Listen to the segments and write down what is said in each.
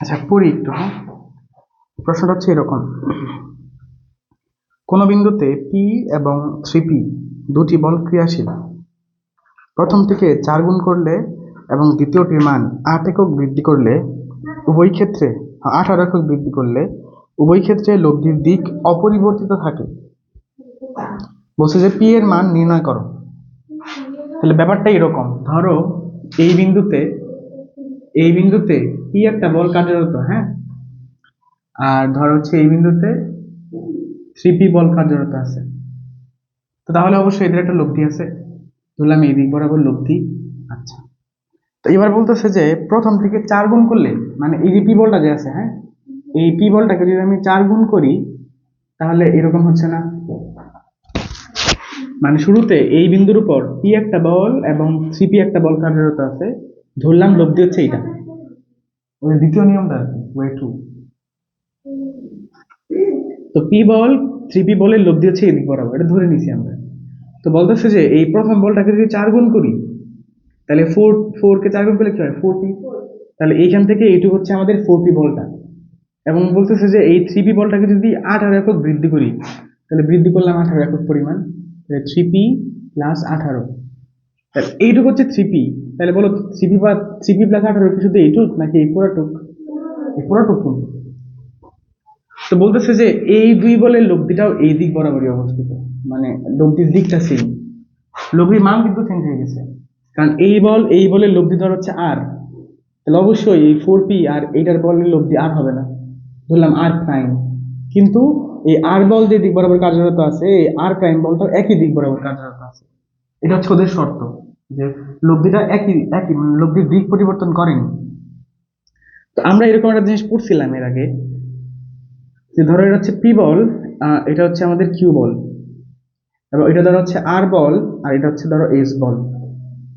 আচ্ছা পড়ি একটু, হ্যাঁ। প্রশ্নটা হচ্ছে এরকম: কোন বিন্দুতে পি এবং 3p দুটি বল ক্রিয়াশীল। প্রথমটিকে 4 গুণ করলে এবং দ্বিতীয়টির মান 8 একক বৃদ্ধি করলে উভয় ক্ষেত্রে 18 একক বৃদ্ধি করলে উভয় ক্ষেত্রে লব্ধির দিক অপরিবর্তিত থাকে। বলছে যে পি এর মান নির্ণয় করো। তাহলে ব্যাপারটা এরকম, ধরো এই বিন্দুতে পি একটা বল কার্যরত, হ্যাঁ, আর ধরো হচ্ছে এই বিন্দুতে 3p বল কার্যরত আছে। তো তাহলে অবশ্যই এদের একটা লব্ধি আছে, ধরলাম এই দিক বরাবর লব্ধি। আচ্ছা, তো এবার বলতেছে যে প্রথম থেকে 4 গুণ করলে, মানে এই যে পি বলটা যে আছে, হ্যাঁ, এই পি বলটাকে যদি আমি 4 গুণ করি তাহলে এরকম হচ্ছে না। মানে শুরুতে এই বিন্দুর উপর পি একটা বল এবং 3p একটা বল কার্যরত আছে, ধরলাম লব্ধি হচ্ছে এইটা, ওই দ্বিতীয় নিয়মটা আর কি, ওয়ে টু। তো পি বল 3p বলের লব্ধি হচ্ছে এদিক বরাবর, এটা ধরে নিছি আমরা। তো বলতেছে যে এই প্রথম বলটাকে যদি 4 গুণ করি তাহলে 4 কে 4 গুণ করলে কি হয়, 4p। তাহলে এইখান থেকে এইটুকু হচ্ছে আমাদের 4p বলটা। এবং বলতেছে যে এই 3p বলটাকে যদি 18 একক বৃদ্ধি করি, তাহলে বৃদ্ধি করলাম 18 একক পরিমাণ, 3p প্লাস 18। তাহলে এইটুকু হচ্ছে 3p। তাহলে বলো 3p প্লাস 18 কি শুধু এইটুক নাকি এই পুরাটুক? এই পুরাটুক কিন্তু। তো বলতেছে যে এই দুই বলের লব্ধিটাও এই দিক বরাবরই অবস্থিত, মানে লব্ধির দিকটা সেম, লব্ধির মান কিন্তু চেঞ্জ হয়ে গেছে। কারণ এই বলের লব্ধি ধর হচ্ছে আর, তাহলে অবশ্যই এই 4p আর এইটার বলের লব্ধি আর হবে না, ধরলাম আর প্রাইম। কিন্তু এই আর বল যে দিক বরাবর কার্যরত আছে, এই আর প্রাইম বলটাও একই দিক বরাবর কার্যরত আছে। এটা হচ্ছে ওদের শর্ত, যে লব্ধিটা একই একই মানে লব্ধির দিক পরিবর্তন করেনি। তো আমরা এরকম একটা জিনিস পড়ছিলাম এর আগে, যে ধরো এটা হচ্ছে পি বল, এটা হচ্ছে আমাদের কিউ বল, এবং এটা ধরো হচ্ছে আর বল, আর এটা হচ্ছে ধরো এস বল।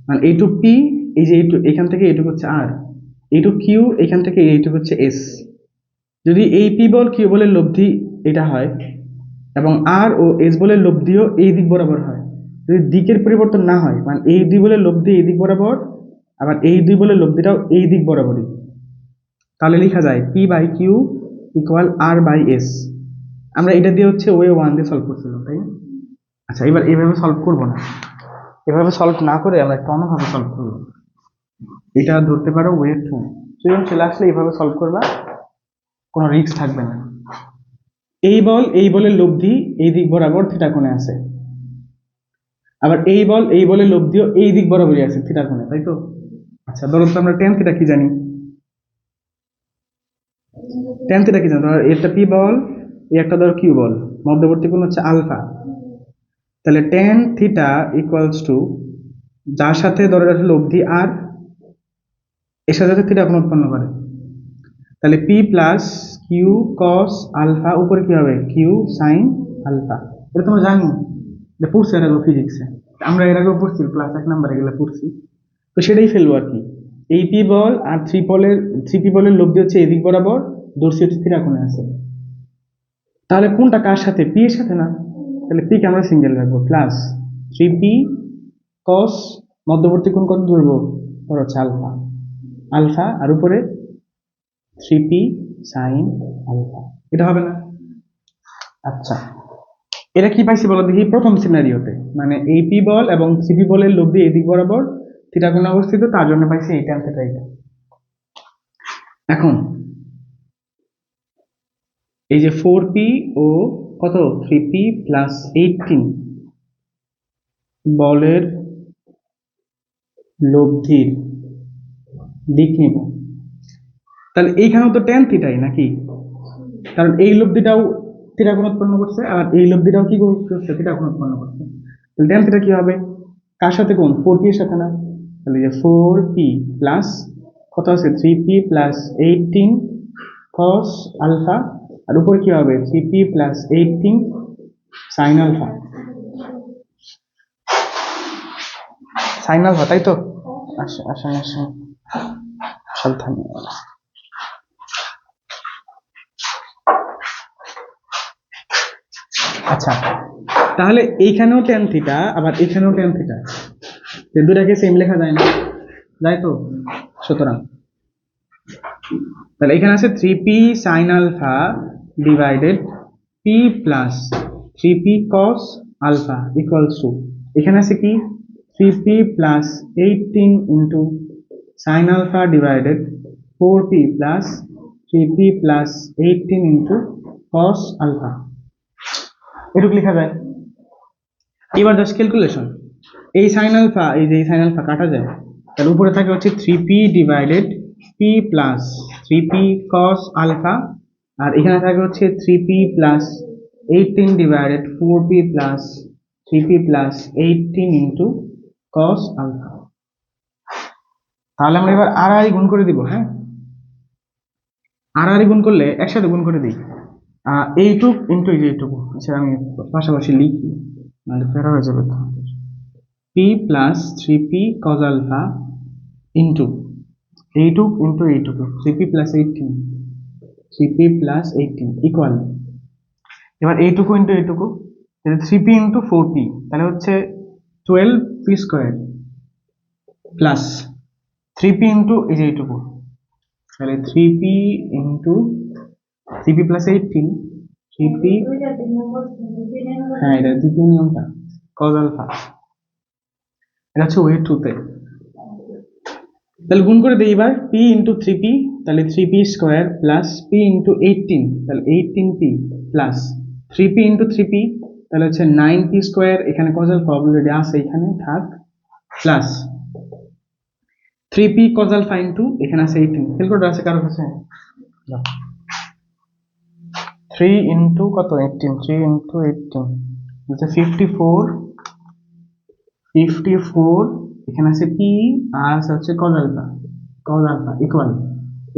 মানে এইটুক পি, এই যে এইটুক এখান থেকে এইটুক হচ্ছে আর, এইটুক কিউ এখান থেকে এইটুক হচ্ছে এস। যদি এই পি বল কিউ বলের লব্ধি এটা হয় এবং আর ও এস বলের লব্ধিও এই দিক বরাবর হয়, যদি দিকের পরিবর্তন না হয়, মানে এই দুই বলের লব্ধি এই দিক বরাবর, আবার এই দুই বলের লব্ধিটাও এই দিক বরাবরই, তাহলে লেখা যায় P by Q equal R by S. আমরা এটা দিয়ে হচ্ছে ওয়ে ওয়ান দিয়ে সলভ করছিলাম, তাই না? আচ্ছা, এবার এইভাবে সলভ করবো না, এভাবে সলভ না করে আমরা একটা অন্যভাবে সলভ করবো। এটা ধরতে পারো ওয়ে টু, সৃজনশীল আসলে এইভাবে সলভ করবা, কোনো রিস্ক থাকবে না। এই বলের লব্ধি এই দিক বরাবর থিটা কোণে আছে, আবার এই বলের লব্ধিও এই দিক বরাবরই আছে থিটা কোণে, তাই তো? আচ্ছা, ধরো তো আমরা টেন থিটা কি জানি, টেন থিটা কি জানি, ধরো এটা পি বল, এই একটা ধরো কিউ বল, মধ্যবর্তী কোণ হচ্ছে আলফা। তাহলে টেন থিটা ইকুয়ালস টু, যার সাথে ধরো একটা লব্ধি আর, এর সাথে থিটা কোণ উৎপন্ন করে, তাহলে P plus Q cos alpha, উপরে কি হবে কিউ সাইন আলফা। এটা তোমরা জানি, এটা পড়ছি এর আগে ফিজিক্সে, আমরা এর আগেও পড়ছি, ক্লাস 1 নম্বরে গেলে পড়ছি। তো সেটাই ফেলবো আর কি। এই পি বল আর 3p বলের লব্ধি হচ্ছে এদিক বরাবর, দর্শী হচ্ছে থিটা কোণে আছে। তাহলে কোনটা কার সাথে, পি এর সাথে না, তাহলে পি কে আমরা সিঙ্গেল রাখবো, প্লাস 3p কস মধ্যবর্তী কোণ কত ধরবো, ধর হচ্ছে আলফা, আলফা আর উপরে 3p সাইন আলফা। এটা হবে না? আচ্ছা, এটা কি পাইছি বলো দেখি প্রথম সিনারিওতে, মানে এই পি বল এবং 3p বলের লব্ধি এই দিক বরাবর থিটা কোণে অবস্থিত, তার জন্য পাইছি এই ট্যান থিটা। এটা এখন এই যে 4p ও কত 3p প্লাস 18 বলের লব্ধির দিক নিব, তাহলে এইখানেও তো ট্যান থিটাই নাকি, কারণ এই লব্ধিটাও থিটা কোণ উৎপন্ন করছে, আর এই লব্ধিটাও কি করছে, থিটা কোণ উৎপন্ন করছে। তাহলে ট্যান থিটা কি হবে, কার সাথে কোণ, 4p এর সাথে না, তাহলে যে 4p প্লাস কত আছে 3p প্লাস 18 cos আলফা, আর উপরে কি হবে 3p plus 18 sine alpha, sine alpha, তাই তো? আসে আসে আসে, সাবধানে। আচ্ছা, তাহলে এইখানেও ট্যান থিটা আবার এখানেও ট্যান থিটা, দুটাকে সেম লেখা যায় না, যাই তো? সুতরাং তাহলে এখানে আছে 3p sin alpha divided p plus 3p cos alpha equals to, এখানে আছে কি 3p plus 18 into sin alpha divided 4p plus 3p plus 18 into cos alpha, এটুকু লেখা যায়। এবার জাস্ট ক্যালকুলেশন, এই সাইন আলফা, এই যে সাইন আলফা কাটা যায়, তার উপরে থাকে হচ্ছে 3p divided p plus 3p cos alpha, আর এখানে থাকে হচ্ছে 3p plus 18 divided 4p plus 3p plus 18 into cos alpha. তাহলে আমরা এবার আর গুণ করে দিব। হ্যাঁ, আর গুণ করলে একসাথে গুণ করে দিই, এইটুক ইন্টু এইটুকু, আচ্ছা আমি পাশাপাশি লিখি নাহলে ফেরা হয়ে যাবে। p plus 3p cos alpha into এইটুক ইন্টু এইটুকু 3p plus 18, 3p plus 18 equal, এবার এইটুকু ইন্টু এইটুকু 3p ইন্টু 4p, তাহলে হচ্ছে 12p square plus 3p into এই যে এইটুকু, তাহলে 3p into 3p plus 18 3p, হ্যাঁ এটা দ্বিতীয় নিয়মটা cos alpha, এটা হচ্ছে ওয়ে টুতে। তাহলে গুণ করে দিই এবার p ইন্টু 3p, তাহলে 3p square plus p into 18, তাহলে 18p plus 3p into 3p, তাহলে হচ্ছে 9p স্কোয়ার, এখানে cos alpha অলরেডি আছে এখানে থাক, plus 3p cos alpha into এখানে আছে 18, ক্যালকুলেটর আছে কারো কাছে? 3 ইন্টু কত 18, 3 ইন্টু 18 হচ্ছে 54, এখানে আছে p আর হচ্ছে cos alpha ইকুয়াল,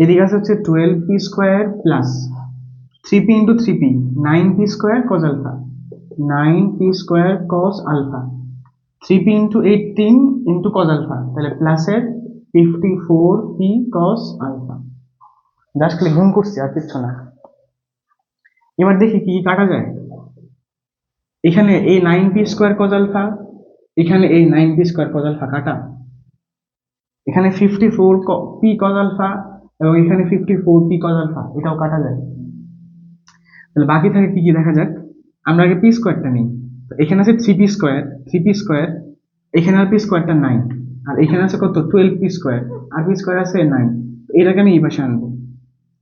এদিকে আছে হচ্ছে 12p square plus 3p into 3p 9p square cos alpha, 9p square cos alpha, 3p into 18 into cos alpha, তাহলে প্লাসের 54p cos alpha, জাস্ট খালি গুণ করছি আর কিচ্ছু না। এবার দেখি কি কাটা যায়, এখানে এই 9p স্কোয়ার cos alpha, এখানে এই 9p স্কোয়ার cos alpha কাটা, এখানে 54p cos alpha এবং এখানে 54p cos alpha, এটাও কাটা যায়। তাহলে বাকি থাকে কি কি দেখা যাক, আমরা আগে p স্কোয়ারটা নিই, তো এখানে আছে 3p স্কোয়ার, এখানে আর p স্কোয়ারটা 9, আর এখানে আছে কত 12p স্কোয়ার, আর p স্কোয়ার আছে 9, এটাকে আমি এই পাশে আনবো,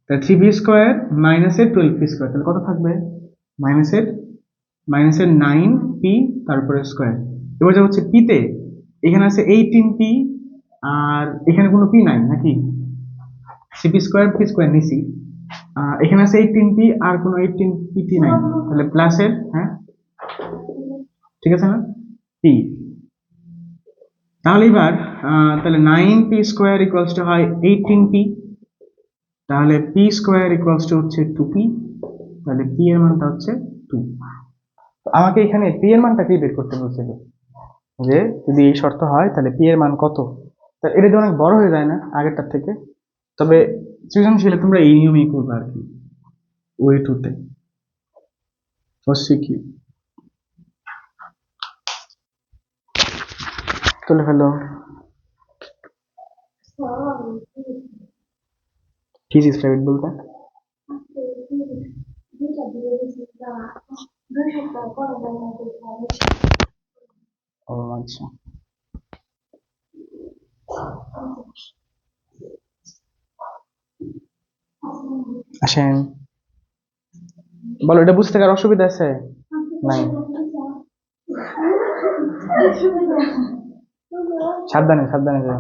তাহলে 3p স্কোয়ার মাইনাসের 12p স্কোয়ার, তাহলে কত থাকবে মাইনাসের 9p তারপরে স্কোয়ার। এবার যা হচ্ছে p তে, এখানে আছে 18p আর এখানে কোনো p নাই নাকি, 3p স্কোয়ার p স্কোয়ার নিছি, এখানে আছে 18p আর কোনো 18p নাই, তাহলে প্লাসের, হ্যাঁ ঠিক আছে না p, তাহলে এবার তাহলে 9p স্কোয়ার ইকুয়ালস টু হয় 18p, তাহলে p স্কোয়ার ইকুয়ালস টু হচ্ছে 2p, তাহলে p এর মানটা হচ্ছে 2। আমাকে এখানে p এর মানটা কি বের করতে বলছিল, যে যদি এই শর্ত হয় তাহলে p এর মান কত, তাহলে এটা অনেক বড় হয়ে যায় না আগেরটার থেকে, তবে সৃজনশীলে তোমরা এই নিয়মেই করবে আর কি, ওয়ে টুতে কি তুলে ফেলো, ফিজিক্স প্রাইভেট বলতে ও আচ্ছা, আসেন বলো, এটা বুঝতে কার অসুবিধা আছে? নাই, সাবধানে সাবধানে যাও।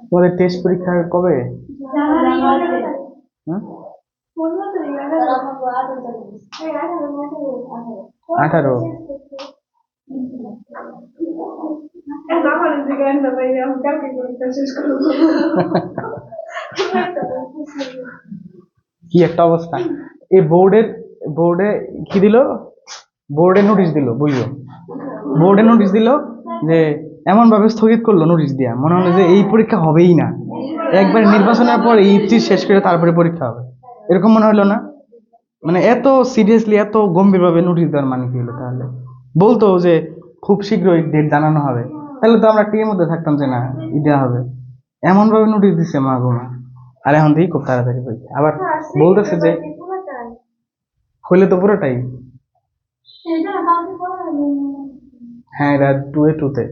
তোমাদের টেস্ট পরীক্ষা কবে? 18। কি একটা অবস্থা, এই বোর্ডে কি দিল, বোর্ডে নোটিশ দিল, বুঝলো বোর্ডে নোটিশ দিল যে এমন ভাবে স্থগিত করলো নোটিশ দিয়া, মনে হলো যে এই পরীক্ষা হবেই না, একবার নির্বাচনের পর এই শেষ করে তারপরে পরীক্ষা হবে, এরকম মনে হলো না? মানে এত সিরিয়াসলি এত গম্ভীর ভাবে নোটিশ দেওয়ার মানে কি হলো তাহলে? বলতো যে খুব শীঘ্রই ডেট জানানো হবে, তাহলে তো আমরা টিমের মধ্যে থাকতাম যে না দেওয়া হবে। এমন ভাবে নোটিশ দিচ্ছে মা গো মা। আর এখন দেখি খুব তাড়াতাড়ি পরীক্ষা, আবার বলতেছে যে হইলে তো পুরোটাই। হ্যাঁ এটা টু তে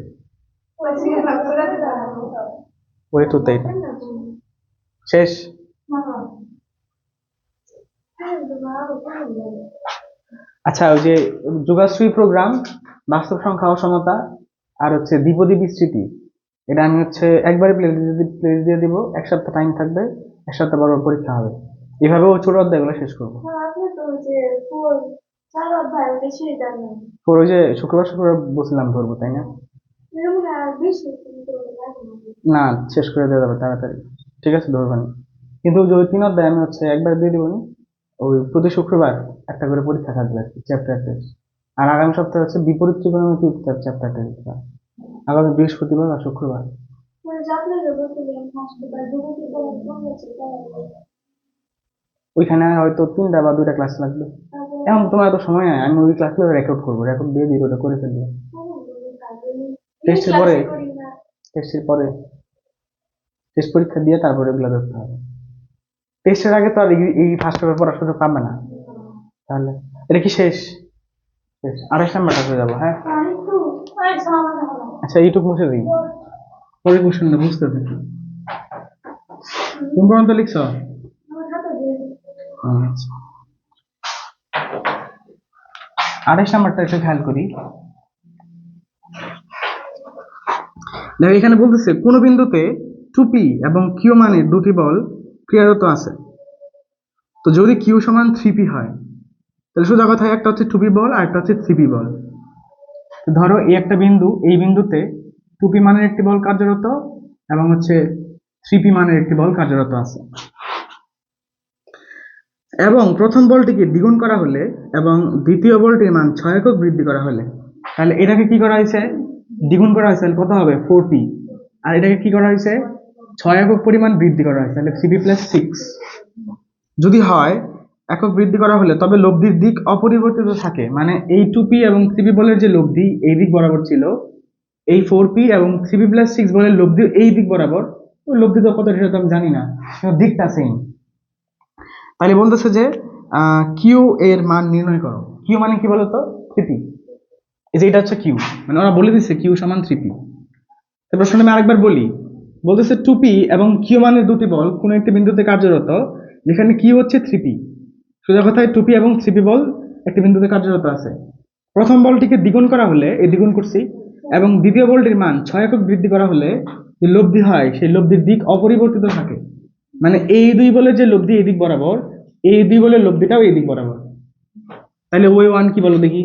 ওয়ে টুতে শেষ। আচ্ছা ওই যে যুগাশ্রী প্রোগ্রাম, বাস্তব সংখ্যা অসমতা, আর হচ্ছে দ্বিপদী বিস্তৃতি, এটা আমি হচ্ছে একবারে প্লেস দিয়ে দিব, 1 সপ্তাহ টাইম থাকবে, 1 সপ্তাহ পর পরীক্ষা হবে, এভাবে ও ছোট অধ্যায়গুলো শেষ করবো। পর ওই যে শুক্রবার শুক্রবার বসলাম ধরবো, তাই না? না শেষ করে দেওয়া যাবে তাড়াতাড়ি, ঠিক আছে ধরবানি। কিন্তু ওই যে ওই 3 অধ্যায় আমি হচ্ছে একবার দিয়ে দিব নি, ওই প্রতি শুক্রবার একটা করে পরীক্ষা থাকবে আর কি, চ্যাপ্টার টেস্ট। আর আগামী সপ্তাহে হচ্ছে বিপরীত ত্রিকোণমিতি চ্যাপ্টার টেস্ট, আগামী বৃহস্পতিবার আর শুক্রবার। ওইখানে হয়তো 3টা বা 2টা ক্লাস লাগবে। এখন তোমার এত সময় নাই, আমি ওই ক্লাসগুলো রেকর্ড করবো, রেকর্ড দিয়ে দিয়ে ওটা করে ফেলবো টেস্টের পরে। টেস্টের পরে টেস্ট পরীক্ষা দিয়ে তারপরে ওগুলো ধরতে হবে। টেস্টের আগে তো আর এই ফার্স্ট পেপার পড়ার সুযোগ পাবে না। তাহলে এটা কি শেষ? শেষ 28 নাম্বারটা হয়ে যাবো, হ্যাঁ। আচ্ছা এইটুকু মুছে দিই, পরে কোশ্চেনটা বুঝতে থাকি। কোন পর্যন্ত লিখছ? আচ্ছা 28 নাম্বারটা একটু খেয়াল করি। দেখো এখানে বলতেছে কোন বিন্দুতে টুপি এবং কিউ মানের দুটি বল ক্রিয়ারত আছে। তো যদি কিউ সমান 3p হয়, তাহলে সোজা কথা একটা হচ্ছে টুপি বল আর একটা হচ্ছে 3p বল। ধরো এই একটা বিন্দু, এই বিন্দুতে 2p মানের একটি বল কার্যরত এবং হচ্ছে 3p মানের একটি বল কার্যরত আছে, এবং প্রথম বলটিকে দ্বিগুণ করা হলে এবং দ্বিতীয় বলটির মান 6 একক বৃদ্ধি করা হলে, তাহলে এটাকে কি করা হয়েছে? দ্বিগুণ করা হয়েছে, তাহলে কত হবে? 4p। আর এটাকে কি করা হয়েছে? 6 একক পরিমাণ বৃদ্ধি করা হয়েছে, তাহলে 3p+6 যদি হয় একক বৃদ্ধি করা হলে, তবে লব্ধির দিক অপরিবর্তিত থাকে। মানে এই 2p এবং 3p বলের যে লব্ধি এই দিক বরাবর ছিল, এই 4p এবং 3p+6 বলের লব্ধি এই দিক বরাবর। ওই লব্ধি তো কত সেটা তো আমি জানি না, কিন্তু দিকটা সেম। তাহলে বলতেছে যে কিউ এর মান নির্ণয় করো। কিউ মানে কি বলতো? 3p। এই যে এটা হচ্ছে কিউ, মানে ওরা বলে দিচ্ছে কিউ সমান 3p। তো প্রশ্নটা আমি আরেকবার বলি, বলতেছে 2p এবং কিউ মানের দুটি বল কোন একটি বিন্দুতে কার্যরত, যেখানে কিউ হচ্ছে 3p। সোজা কথায় 2p এবং 3p বল একটি বিন্দুতে কার্যরত আছে। প্রথম বলটিকে দ্বিগুণ করা হলে, এই দ্বিগুণ করছি, এবং দ্বিতীয় বলটির মান 6 একক বৃদ্ধি করা হলে যে লব্ধি হয় সেই লব্ধির দিক অপরিবর্তিত থাকে। মানে এই দুই বলের যে লব্ধি এই দিক বরাবর, এই দুই বলের লব্ধিটাও এই দিক বরাবর। তাহলে ওয়ে ওয়ান কি বলো দেখি?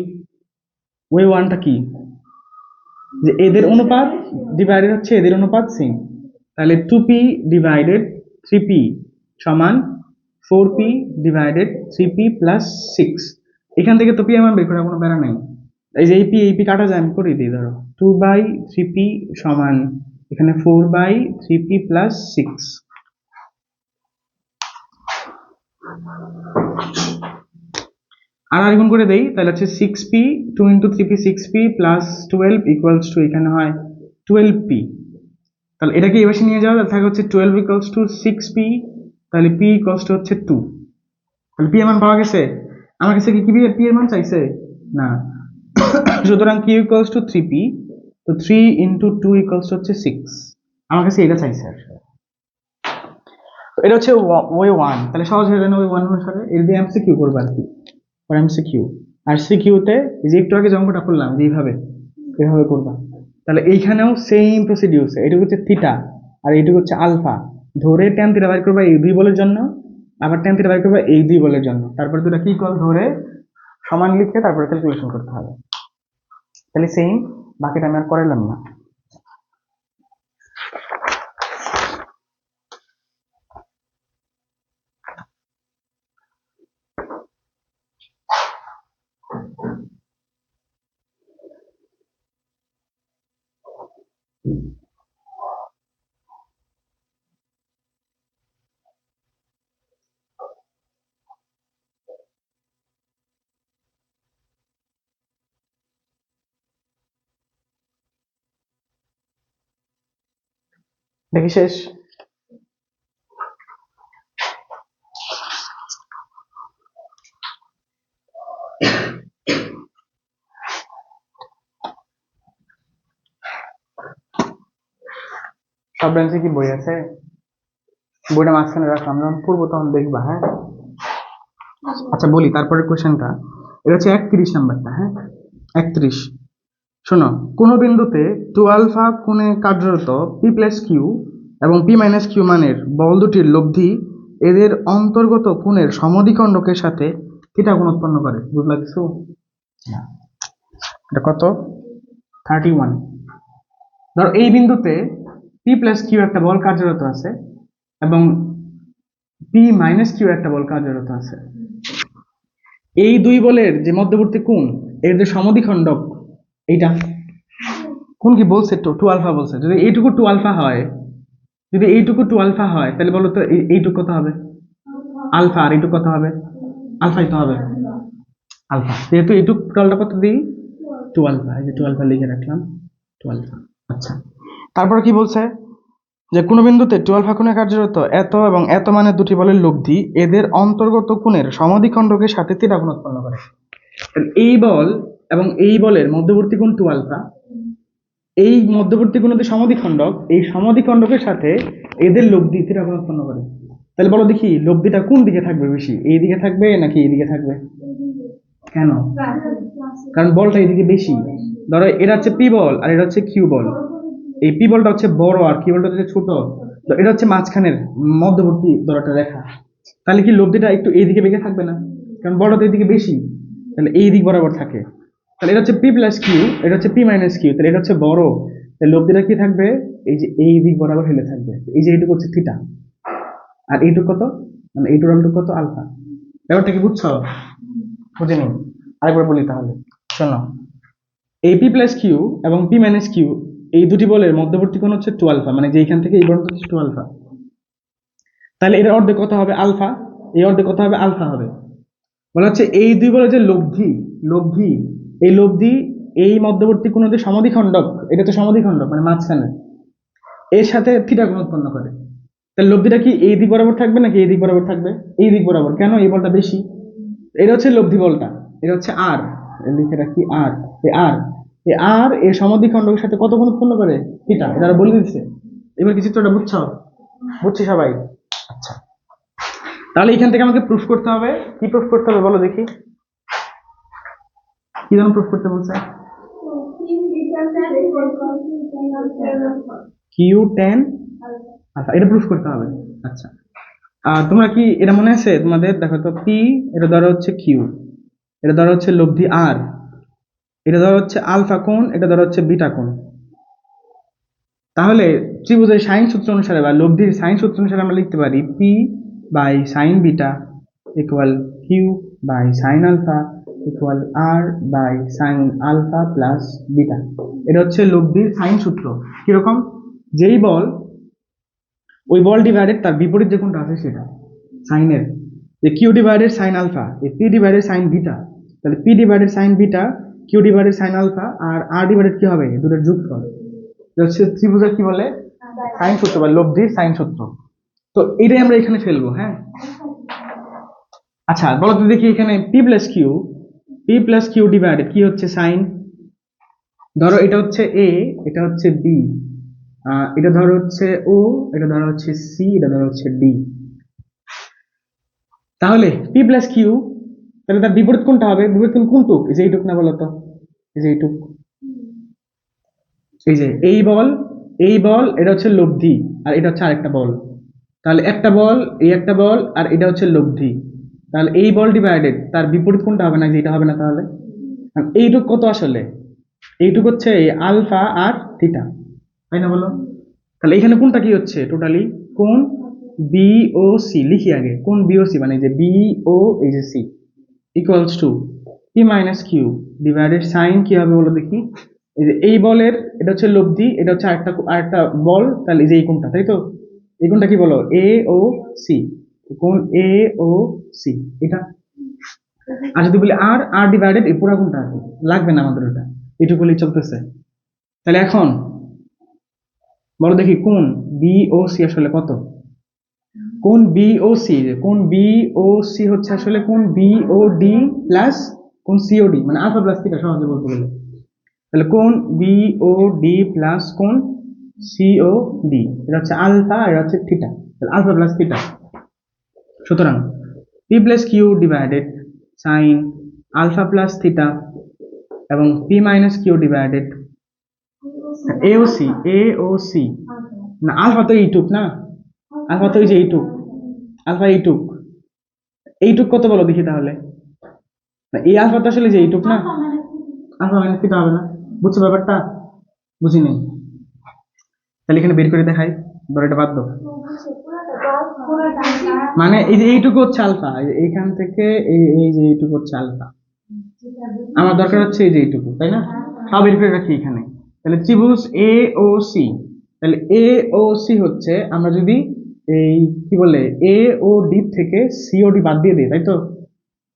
ওয়ে ওয়ানটা কি? যে এদের অনুপাত ডিভাইডেড হচ্ছে এদের অনুপাত সেম। তাহলে 2p ডিভাইডেড 3p সমান 4p ডিভাইডেড 3p+6। এখান থেকে তো p আমার বের করার কোনো প্যারা নাই, এই যে এই p কাটা যায়, আমি করে দিই। ধরো 2/3p সমান এখানে 4/3p+6। আর আরেকগুণ করে দেই, তাহলে হচ্ছে 6p, 2 × 3p 6p plus 12 equals to এখানে হয় 12p। তাহলে এটাকে এই পাশে নিয়ে যাওয়া, তাহলে থাকে হচ্ছে 12 ইকুয়ালস টু 6p, তাহলে p ইকুয়ালস টু হচ্ছে 2। তাহলে p এর মান পাওয়া গেছে। আমার কাছে কি p এর মান চাইছে? না। সুতরাং q ইকুয়ালস টু 3p, তো 3 × 2 ইকুয়ালস টু হচ্ছে 6। আমার কাছে এটা চাইছে আসলে। তো এটা হচ্ছে ওয়ে ওয়ান। তাহলে সহজ হয়ে যাবে ওয়ে ওয়ান অনুসারে, এর দিয়ে এমসিকিউ করবো আর কি, এমসিকিউ। আর সিকিউতে যে একটু আগে যে অঙ্কটা করলাম যে এইভাবে করবা। তাহলে এইখানেও সেম প্রসিডিউর, এটুকু হচ্ছে থিটা আর এইটুকু হচ্ছে আলফা, ধরে ট্যান থিটা বের করবা এই দুই বলের জন্য, আবার ট্যান থিটা বের করবা এই দুই বলের জন্য, তারপরে দুটা কি কল ধরে সমান লিখে তারপরে ক্যালকুলেশন করতে হবে। তাহলে সেম, বাকিটা আমি আর করাইলাম না। দেখি শেষ। সব ব্রাঞ্চে কি বই আছে? বইটা মাঝখানে রাখলাম, যখন পড়বো তখন দেখবা। হ্যাঁ, আচ্ছা বলি তারপরে কোশ্চেনটা। এটা হচ্ছে 31 নাম্বারটা। হ্যাঁ, 31। শোনো, কোন বিন্দুতে 2 আলফা কোণে কার্যরত পি প্লাস কিউ এবং পি মাইনাস কিউ মানের বল দুটির লব্ধি এদের অন্তর্গত কোণের সমদ্বিখণ্ডকের সাথে থিটা কোণ উৎপন্ন করে। বুঝলা কিছু? এটা কত? 31। ধরো এই বিন্দুতে পি প্লাস কিউ একটা বল কার্যরত আছে এবং পি মাইনাস কিউ একটা বল কার্যরত আছে। এই দুই বলের যে মধ্যবর্তী কোণ, এর যে সমদ্বিখণ্ডক, এইটা কোন কি বলছে? 2 আলফা বলছে। যদি এইটুকু 2 আলফা হয়, যদি এইটুকু 2 আলফা হয়, তাহলে বলো তো এইটুকু কত হবে? আলফা। আর এইটুকু কত হবে? আলফাই তো হবে। আলফা, যেহেতু এইটুকু টোটালটা কত দিই? 2 আলফা। এই যে 2 আলফা লিখে রাখলাম, 2 আলফা। আচ্ছা, তারপরে কি বলছে? যে কোন বিন্দুতে 2 আলফা কোণে কার্যরত এত এবং এত মানের দুটি বলের লব্ধি এদের অন্তর্গত কোণের সমদ্বিখণ্ডকের সাথে থিটা কোণ উৎপন্ন করে। এই বল এবং এই বলের মধ্যবর্তী কোণ 2 আলফা, এই মধ্যবর্তী কোণ যে সমদ্বিখণ্ডক, এই সমদ্বিখণ্ডকের সাথে এদের লব্ধি থিটা কোণ উৎপন্ন করে। তাহলে বলো দেখি, লব্ধিটা কোন দিকে থাকবে বেশি? এই দিকে থাকবে নাকি এই দিকে থাকবে? কেন? কারণ বলটা এইদিকে বেশি। ধরো এটা হচ্ছে পি বল আর এটা হচ্ছে কিউ বল। এই পি বলটা হচ্ছে বড় আর কিউ বলটা হচ্ছে ছোট। তো এটা হচ্ছে মাঝখানের মধ্যবর্তী ধরো একটা রেখা। তাহলে কি লব্ধিটা একটু এইদিকে বেঁকে থাকবে না? কারণ বড়টা তো এইদিকে বেশি, তাহলে এই দিক বরাবর থাকে। তাহলে এটা হচ্ছে পি প্লাস কিউ, এটা হচ্ছে পি মাইনাস কিউ, তাহলে এটা হচ্ছে বড়। তাহলে লব্ধিটা কি থাকবে? এই যে এই দিক বরাবর হেলে থাকবে। এই যে এইটুকু হচ্ছে থিটা, আর এইটুকু কত? মানে এই টোটালটুকু কত? আলফা। ব্যাপারটা কি বুঝছো? বুঝে নিন। আরেকবার বলি তাহলে, শোনো। এই পি প্লাস কিউ এবং পি মাইনাস কিউ, এই দুটি বলের মধ্যবর্তী কোণ হচ্ছে 2 আলফা, মানে যে এইখান থেকে এই পর্যন্ত হচ্ছে 2 আলফা। তাহলে এর অর্ধেক কত হবে? আলফা। এই অর্ধেক কত হবে? আলফা হবে। বলা হচ্ছে এই দুই বলের যে লব্ধি, লব্ধি, এই লব্ধি এই মধ্যবর্তী কোণ যে সমদ্বিখণ্ডক, এটা তো সমদ্বিখণ্ডক মানে মাঝখানে, এর সাথে থিটা কোণ উৎপন্ন করে। তাহলে লব্ধিটা কি এই দিক বরাবর থাকবে নাকি এই দিক বরাবর থাকবে? এই দিক বরাবর। কেন? এই বলটা বেশি। এটা হচ্ছে লব্ধি বলটা, এটা হচ্ছে আর, লিখে রাখি আর। এই আর এই সমদ্বিখণ্ডকের সাথে কত কোণ উৎপন্ন করে? থিটা। এটা বলে দিচ্ছে। এবার কি চিত্রটা বুঝছো? বুঝছি সবাই? আচ্ছা, তাহলে এখান থেকে আমাকে প্রুফ করতে হবে। কি প্রুফ করতে হবে বলো দেখি? কি যেন প্রুফ করতে বলছে? কিউ টেন আচ্ছা, এটা প্রুফ করতে হবে। আচ্ছা, তোমরা কি এটা মনে আছে তোমাদের? দেখো তো, পি এটা ধরো হচ্ছে কিউ, এটা ধরো হচ্ছে লব্ধি আর, এটা ধরো হচ্ছে আলফা কোণ, এটা ধরো হচ্ছে বিটা কোণ। তাহলে ত্রিভুজের সাইন সূত্র অনুসারে বা লব্ধির সাইন সূত্র অনুসারে আমরা লিখতে পারি P by sine beta equal Q by sine alpha equal R by sine alpha plus beta. এটা হচ্ছে লব্ধির সাইন সূত্র। কিরকম? যেই বল, ওই বল ডিভাইডেড তার বিপরীত যে কোণটা আছে সেটা সাইনের, যে কিউ ডিভাইডেড সাইন আলফা, এই পি ডিভাইডেড সাইন বিটা। তাহলে p divided sine beta, q divided sine alpha, আর আর ডিভাইডেড কি হবে? দুটোর যোগফল। হচ্ছে ত্রিভুজের কি বলে? সাইন সূত্র বা লব্ধির সাইন সূত্র। তো এটাই আমরা এখানে ফেলবো। হ্যাঁ, আচ্ছা বলো তো দেখি, এখানে পি প্লাস কিউ ডিভাইডেড কি হচ্ছে? সাইন। ধরো এটা হচ্ছে এ, এটা হচ্ছে বি, এটা ধরো হচ্ছে ও, এটা ধরো হচ্ছে সি, এটা ধরো হচ্ছে ডি। তাহলে পি প্লাস কিউ, তাহলে তার বিপরীত কোনটা হবে? বিপরীত কোণ কোনটুক? এই যে এইটুক না বলতো? এই যে এইটুক, এই যে এই বল এটা হচ্ছে লব্ধি, আর এটা হচ্ছে আরেকটা বল। তাহলে একটা বল, এই একটা বল, আর এটা হচ্ছে লব্ধি। তাহলে এই বল ডিভাইডেড তার বিপরীত কোনটা হবে না? যে এটা হবে না? তাহলে এইটুক কত আসলে? এইটুক হচ্ছে আলফা আর থিটা, তাই না বলো? তাহলে এখানে কোনটা কি হচ্ছে? টোটালি কোণ বি ও সি। লিখি আগে, কোণ বি ও সি, মানে যে বি ও এই যে C equals to P minus Q divided sine কি হবে বলো দেখি? এই বলের এটা হচ্ছে লব্ধি, এটা হচ্ছে আরেকটা বল, তাহলে এই যে এই কোণটা, তাই তো? এই কোণটা কি বলো? এ ও সি, কোণ এ ও সি এটা। আর যদি বলি আর আর ডিভাইডেড এই পুরা কোণটা আছে, লাগবে না আমাদের ওটা, এটুকু বলেই চলতেছে। তাহলে এখন বলো দেখি কোণ বি ও সি আসলে কত? কোণ বি ও সি, কোণ বি ও সি হচ্ছে আসলে কোণ বি ও ডি প্লাস কোণ সি ও ডি, মানে আলফা প্লাস থিটা সহজে বলতে গেলে। তাহলে কোণ বি ও ডি প্লাস কোণ সি ও ডি, এটা হচ্ছে আলফা আর এটা হচ্ছে থিটা, তাহলে আলফা প্লাস থিটা। সুতরাং P plus Q divided sine alpha plus theta এবং P minus Q divided A O C, A O C না, আলফা তো এইটুক না, আলফা তো এই যে এইটুক, আলফা এইটুক, এইটুক কত বলো দেখি তাহলে? না, এই আলফা তো আসলে যে এইটুক না, আলফা মাইনাস থিটা হবে না, বুঝছো ব্যাপারটা? বুঝি নেই? তাহলে এখানে বের করে দেখাই, ধরো এটা বাদ দাও। মানে এই যে এইটুকু হচ্ছে আলফা, এইখান থেকে এই যে এইটুকু হচ্ছে আলফা, আমার দরকার হচ্ছে এই যে এইটুকু, তাই না? সব বের করে রাখি এখানে। তাহলে ত্রিভুজ এ ও সি, তাহলে এ ও সি হচ্ছে, আমরা যদি এই কি বলে এ ও ডি থেকে সি ও ডি বাদ দিয়ে দিই, তাই তো?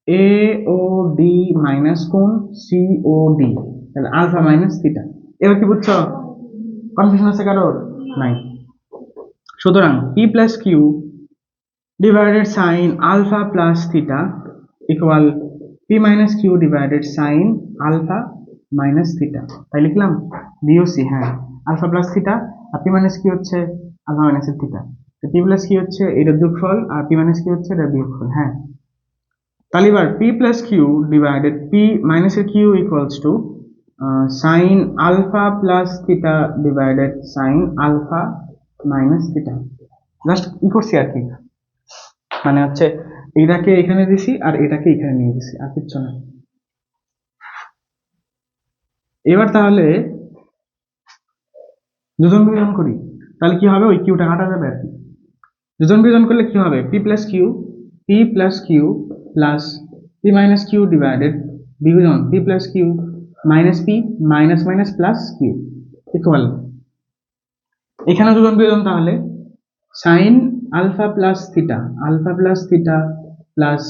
এ ও ডি মাইনাস কোণ সি ও ডি, তাহলে আলফা মাইনাস থিটা। এবার কি বুঝছো? কনফিউশন আছে কারোর? নাই। সুতরাং P plus Q divided sin alpha plus theta equal p minus q divided sin alpha minus theta, তাই লিখলাম BOC। হ্যাঁ, আলফা প্লাস থিটা আর p minus q হচ্ছে আলফা মাইনাস থিটা, তো p plus q হচ্ছে এটার যোগফল আর p minus q হচ্ছে এটার বিয়োগফল। হ্যাঁ, তাহলে এবার p plus q divided p minus q equals to sin alpha plus theta divided sin alpha minus theta। Just কি করছি আর কি, মানে হচ্ছে এটাকে এখানে দিছি আর এটাকে এখানে নিয়ে গেছি, আর কিচ্ছু না। এবার তাহলে যোজন বিয়োজন করি, তাহলে কি হবে? ওই কিউটা কাটা যাবে আর কি। যোজন বিয়োজন করলে কি হবে? P plus q plus p minus Q divided বিয়োজন p plus q minus p minus minus plus q equal, এখানে যোজন বিয়োজন তাহলে sine alpha plus theta plus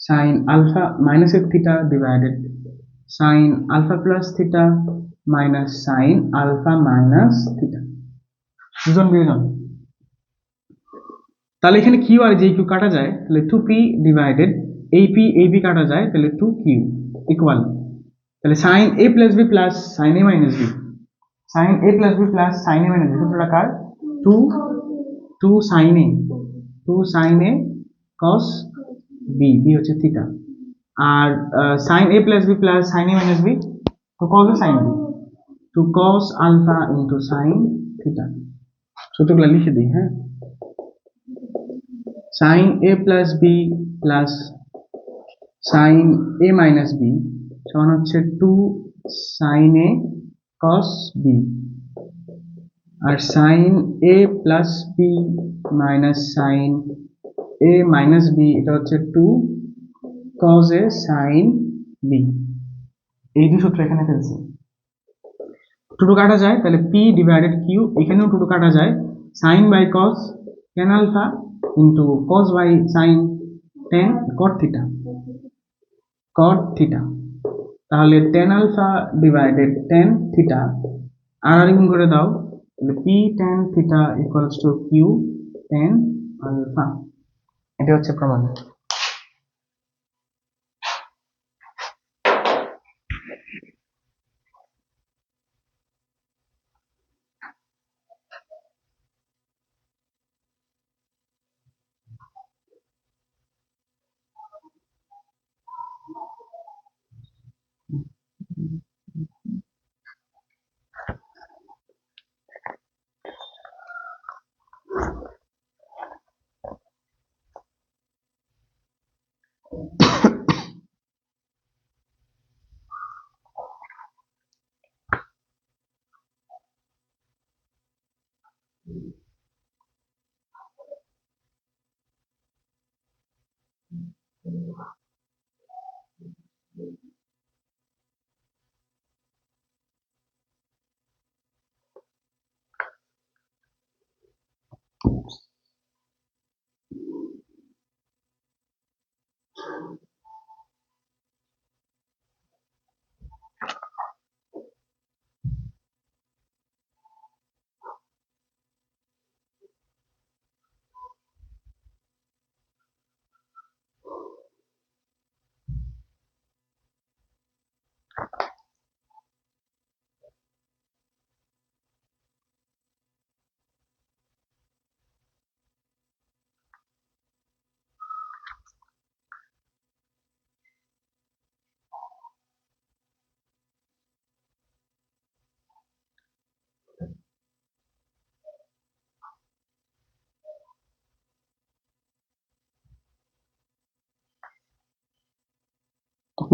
sine alpha minus theta divided sine alpha plus theta minus sine alpha minus theta, দুজন বিয়োজন। তাহলে এখানে Q R যে Q কাটা যায়, তাহলে 2p ডিভাইডেড এই পি কাটা যায়, তাহলে 2q ইকুয়াল, তাহলে sine a plus B plus sine a minus B, sine a plus B plus sine a minus B সূত্রটা কার? 2 2 sine a, 2 sine a cos b, b হচ্ছে থিটা, আর sine a plus B plus sine a minus B, তো cos a sine b, two cos alpha into sine theta. সূত্রগুলো লিখে দিই। হ্যাঁ, sine a plus B plus sine a minus B সমান হচ্ছে 2 সাইন a cos b, আর sine a plus B minus sine a minus B এটা হচ্ছে 2 cos a sine b। এই দুই সূত্র এখানে ফেলছি, টু কাটা যায়, তাহলে p ডিভাইডেড q, এখানেও টু কাটা যায়, sine by cos tan alpha into cos by sine tan cot theta, তাহলে tan alpha divided tan theta, আর গুণ করে দাও, তাহলে p tan theta equals to q tan alpha. এটা হচ্ছে প্রমাণ।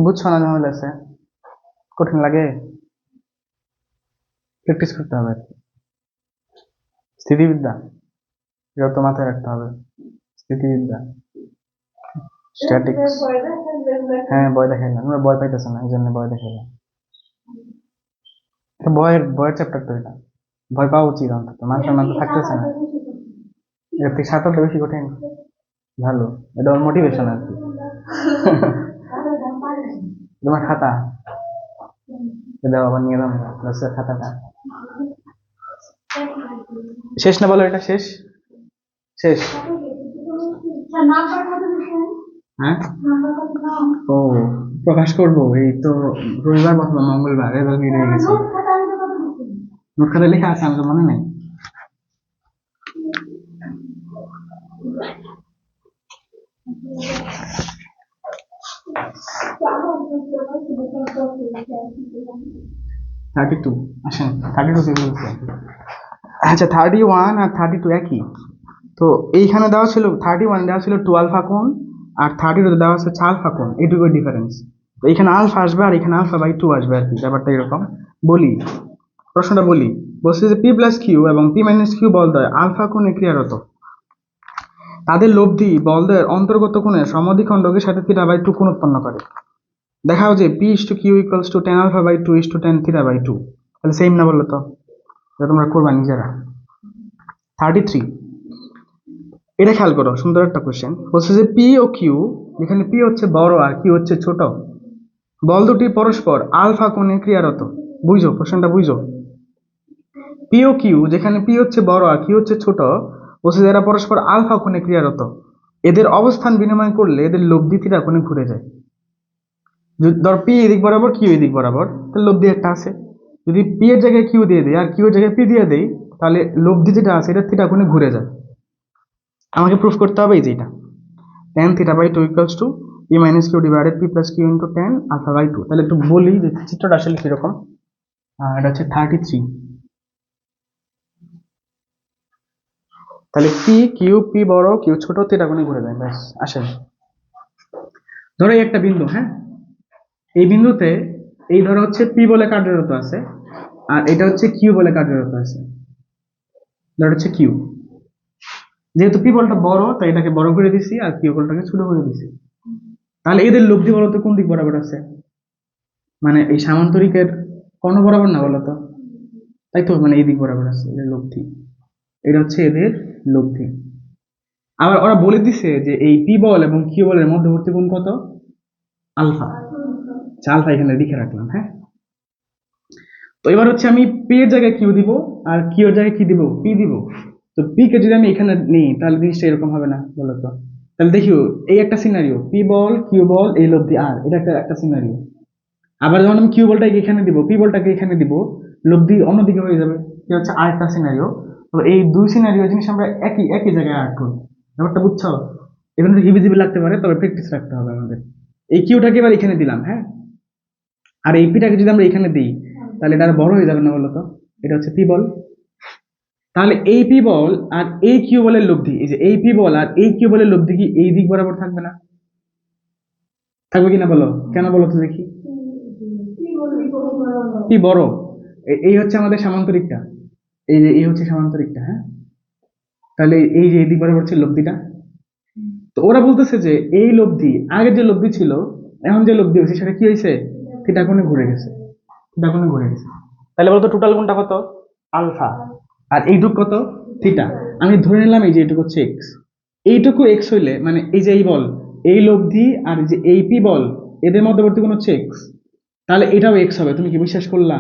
বুঝছো না ঝামেলা আছে? কঠিন লাগে? প্র্যাকটিস করতে হবে আর কি। স্থিতিবিদ্যা যত মাথায় রাখতে হবে, স্থিতিবিদ্যা, স্ট্যাটিক্স। হ্যাঁ, ভয় দেখাইলাম, আমরা ভয় পাইতেছে না, এই জন্য ভয় দেখাইলাম। ভয়ের ভয়ের চ্যাপ্টার তো এটা, ভয় পাওয়া উচিত অন্তত, মানুষের মধ্যে থাকতেছে না। এর থেকে 7-8টা বেশি কঠিন। ভালো, এটা ওর মোটিভেশন আর কি। তোমার খাতা দাও, আবার নিয়ে দাও ক্লাসের খাতাটা। শেষ না বলো, এটা শেষ শেষ। হ্যাঁ, ও প্রকাশ করবো এই তো রবিবার বা মঙ্গলবার, এবার বের হয়ে গেছে। নোট খাতায় লেখা আছে, আমি তো মনে নেই। আসেন 32 কে বলছে। আচ্ছা, 31 আর 32 একই। তো এইখানে দেওয়া ছিল 31 দেওয়া ছিল 2 আলফা কোণ, আর 32 দেওয়া আছে 6 আলফা কোণ, এইটুকু ডিফারেন্স। তো এখানে আলফা আসবে আর এখানে আলফা বাই 2 আসবে আর কি, ব্যাপারটা এরকম। বলি, প্রশ্নটা বলি, বলছে যে পি প্লাস কিউ এবং পি মাইনাস কিউ বলদ্বয় আলফা কোণে ক্রিয়ারত, তাদের লব্ধি বলদের অন্তর্গত কোণের সমদ্বিখণ্ডকের সাথে থিটা বাই 2 কোণ উৎপন্ন করে। দেখাও যে P is to Q equals to 10 alpha by 2 is to 10 theta by 2। তাহলে সেম না বললো তো? এটা তোমরা করবা নিজেরা। 33, এটা খেয়াল করো, সুন্দর একটা কোশ্চেন। বলছে যে পি ও কিউ, এখানে পি হচ্ছে বড় আর কিউ হচ্ছে ছোট, বল দুটি পরস্পর আলফা কোণে ক্রিয়ারত। বুঝো কোশ্চেনটা, বুঝো। পি ও কিউ, যেখানে পি হচ্ছে বড় আর কিউ হচ্ছে ছোট, বলছে যে এরা পরস্পর আলফা কোণে ক্রিয়ারত, এদের অবস্থান বিনিময় করলে এদের লব্ধি থিটা কোণে ঘুরে যায়। ধর পি এদিক বরাবর কিউ এদিক বরাবর, তাহলে লব্ধি একটা আছে। যদি পি এর জায়গায় কিউ দিয়ে দেয় আর কিউ এর জায়গায় পি দিয়ে দেই, তাহলে লব্ধি যেটা আছে এটা থিটা কোণে ঘুরে যায়। আমাকে প্রুফ করতে হবে এই যেটা, tan theta by 2 equals to P minus Q divided P plus Q into tan alpha by 2। তাহলে একটু বলি যে চিত্রটা আসলে কিরকম। এটা হচ্ছে 33। তাহলে পি কিউ, পি বড় কিউ ছোট, থিটা কোণে ঘুরে যায়, ব্যাস। আসেন, ধরো এই একটা বিন্দু, হ্যাঁ, এই বিন্দুতে এই ধরো হচ্ছে পি বলে কার্যরত আছে, আর এটা হচ্ছে কিউ বলে কার্যরত আছে। ধরো হচ্ছে কিউ, যেহেতু পি বলটা বড় তাই এটাকে বড় করে দিছি আর কিউ বলটাকে ছোট করে দিছি। তাহলে এদের লব্ধি বলতো কোন দিক বরাবর আছে? মানে এই সামান্তরিকের কর্ণ বরাবর না বলতো? তাই তো, মানে এই দিক বরাবর আছে এদের লব্ধি। এটা হচ্ছে এদের লব্ধি। আবার ওরা বলে দিছে যে এই পি বল এবং কিউ বলের মধ্যবর্তী কোণ কত? আলফা। আলফা এখানে লিখে রাখলাম, হ্যাঁ। তো এবার হচ্ছে আমি পি এর জায়গায় কিউ দিব আর কিউ এর জায়গায় কি দিব? পি দিব। তো পি কে যদি আমি এখানে নিই তাহলে জিনিসটা এরকম হবে না বলতো? তাহলে দেখিও, এই একটা সিনারিও, পি বল কিউ বল এই লব্ধি আর, এটা একটা একটা সিনারিও। আবার যখন আমি কিউ বলটাকে এখানে দিব, পি বলটাকে এখানে দিব, লব্ধি অন্যদিকে হয়ে যাবে, কি হচ্ছে আর একটা সিনারিও। তো এই দুই সিনারিও জিনিস আমরা একই একই জায়গায় আর্ট করি, ব্যাপারটা বুঝছো? এখানে হিবিজিবি লাগতে পারে, তবে প্র্যাকটিস রাখতে হবে আমাদের। এই কিউটাকে এবার এখানে দিলাম, হ্যাঁ, আর এই পিটাকে যদি আমরা এখানে দিই তাহলে এটা আরো বড় হয়ে যাবে না বলতো? এটা হচ্ছে পি বল। তাহলে এই পি বল আর এই কিউ বলের লব্ধি, এই যে এই পি বল আর এই কিউ বলের লব্ধি কি এই দিক বরাবর থাকবে না? থাকবে কিনা বলো, কেন বলো তো দেখি? পি বড়, এই হচ্ছে আমাদের সামান্তরিকটা, এই যে এই হচ্ছে সামান্তরিকটা, হ্যাঁ। তাহলে এই যে এই দিক বরাবর হচ্ছে লব্ধিটা। তো ওরা বলতেছে যে এই লব্ধি, আগের যে লব্ধি ছিল এখন যে লব্ধি হয়েছে সেটা কি হয়েছে? থিটা কোণে ঘুরে গেছে, থিটা কোণে ঘুরে গেছে। তাহলে বলতো টোটাল কোণটা কত? আলফা, আর এইটুক কত? থিটা। আমি ধরে নিলাম এই যে এইটুকু হচ্ছে এক্স, এইটুকু এক্স হইলে মানে এই যে এই বল, এই লব্ধি আর যে এই পি বল, এদের মধ্যবর্তী কোণ হচ্ছে এক্স, তাহলে এটাও এক্স হবে। তুমি কি বিশ্বাস করলা?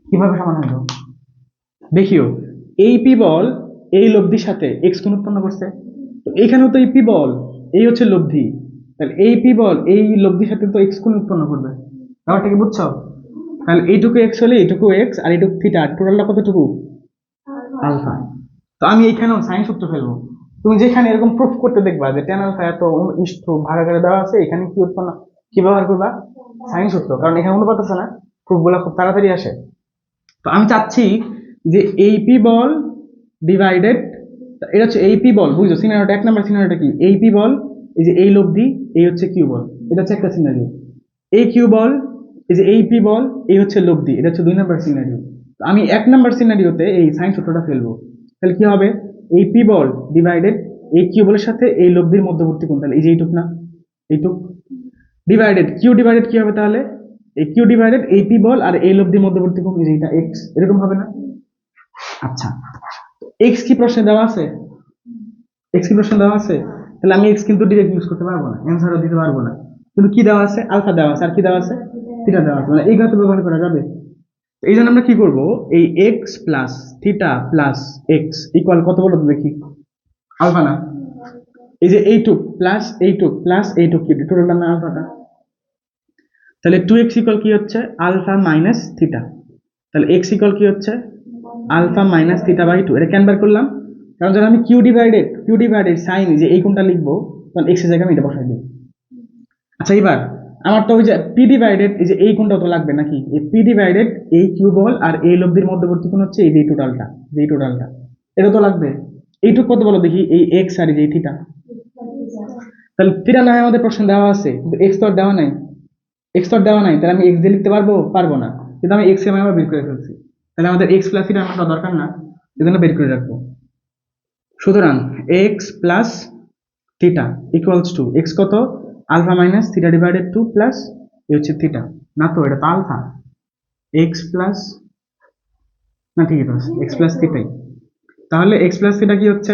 কিভাবে সমান হলো দেখিও, এই পি বল এই লব্ধির সাথে এক্স কোণ উৎপন্ন করছে, তো এখানেও তো এই পি বল, এই হচ্ছে লব্ধি, তাহলে এই পি বল এই লব্ধির সাথে তো এক্স কোণ উৎপন্ন করবে। ব্যাপারটা কি বুঝছো? তাহলে এইটুকু এক্স হলে এইটুকু এক্স আর এইটুকু থিটা, টোটালটা কতটুকু? আলফা। তো আমি এখানেও সাইন সূত্র ফেলবো। তুমি যেখানে এরকম প্রুফ করতে দেখবা যে tan আলফা এত ইষ্ট ভাগাকারে দেওয়া আছে, এখানে কি উৎপন্ন, কি ব্যবহার করবা? সাইন সূত্র, কারণ এখানে অনুপাত আছে না, প্রুফ গুলা খুব তাড়াতাড়ি আসে। তো আমি চাচ্ছি যে এই পি বল ডিভাইডেড, এটা হচ্ছে এই পি বল, বুঝছো সিনারিওটা? এক নাম্বার সিনারিওটা কি? এই পি বল এই যে এই লব্ধি, এই হচ্ছে কিউ বল, এটা হচ্ছে একটা সিনারিও। এই কিউ বল এই যে এই পি বল, এই হচ্ছে লব্ধি, এটা হচ্ছে 2 নাম্বার সিনারিও। আমি 1 নাম্বার সিনারিওতে এই সাইন সূত্রটা ফেলবো, তাহলে কি হবে? এই পি বল ডিভাইডেড এই কিউ বলের সাথে এই লব্ধির মধ্যবর্তী কোণ, তাহলে এই যে এইটুক না, এইটুক ডিভাইডেড কিউ ডিভাইডেড কি হবে তাহলে? এই কিউ ডিভাইডেড এই পি বল আর এই লব্ধির মধ্যবর্তী কোণ, এই যে এটা এক্স, এরকম হবে না? আচ্ছা, এক্স কি প্রশ্নে দেওয়া আছে? এক্স কি প্রশ্নে দেওয়া আছে? তাহলে আমি এক্স কিন্তু ডিরেক্ট ইউজ করতে পারবো না, অ্যান্সারও দিতে পারবো না, কিন্তু কি দেওয়া আছে? আলফা দেওয়া আছে, আর কি দেওয়া আছে? থিটা দেওয়া আছে, মানে এই ঘাতে ব্যবহার করা যাবে। তো এই জন্য আমরা কি করব, এই x plus theta plus x equal কত বলো তো দেখি? আলফা না? এই যে এইটুক প্লাস এইটুক প্লাস এইটুক, কি টোটালটা না আলফাটা? তাহলে 2x ইকুয়াল কি হচ্ছে? Alpha minus theta. তাহলে x ইকুয়াল কি হচ্ছে? Alpha minus theta by 2। এটা কেন বার করলাম? কারণ যখন আমি কিউ ডিভাইডেড সাইন যে এই কোণটা লিখবো, তখন x এর জায়গায় আমি এটা বসাই দিই। আচ্ছা, এবার আমার তো ওই যে পি ডিভাইডেড এই যে এই কোণটা তো লাগবে নাকি? এই পি ডিভাইডেড এই কিউ বল আর এই লব্ধির মধ্যবর্তী কোণ হচ্ছে এই যে টোটালটা, যে এই টোটালটা, এটা তো লাগবে। এইটুক কত বলো দেখি? এই এক্স আর এই যে থিটা। তাহলে থিটা না হয় আমাদের প্রশ্ন দেওয়া আছে, কিন্তু এক্স তো আর দেওয়া নাই, এক্স তো আর দেওয়া নাই, তাহলে আমি এক্স দিয়ে লিখতে পারবো? পারবো না, কিন্তু আমি এক্স এর মান আবার বের করে ফেলছি, তাহলে আমাদের এক্স প্লাস থিটার মানটা দরকার না, এজন্য বের করে রাখবো। সুতরাং x plus theta equals to x কত? Alpha minus theta divided 2 plus a হচ্ছে থিটা, না তো এটা তো আলফা, এক্স প্লাস, না ঠিকই তো আছে, এক্স প্লাস থিটাই। তাহলে এক্স প্লাস থিটা কি হচ্ছে?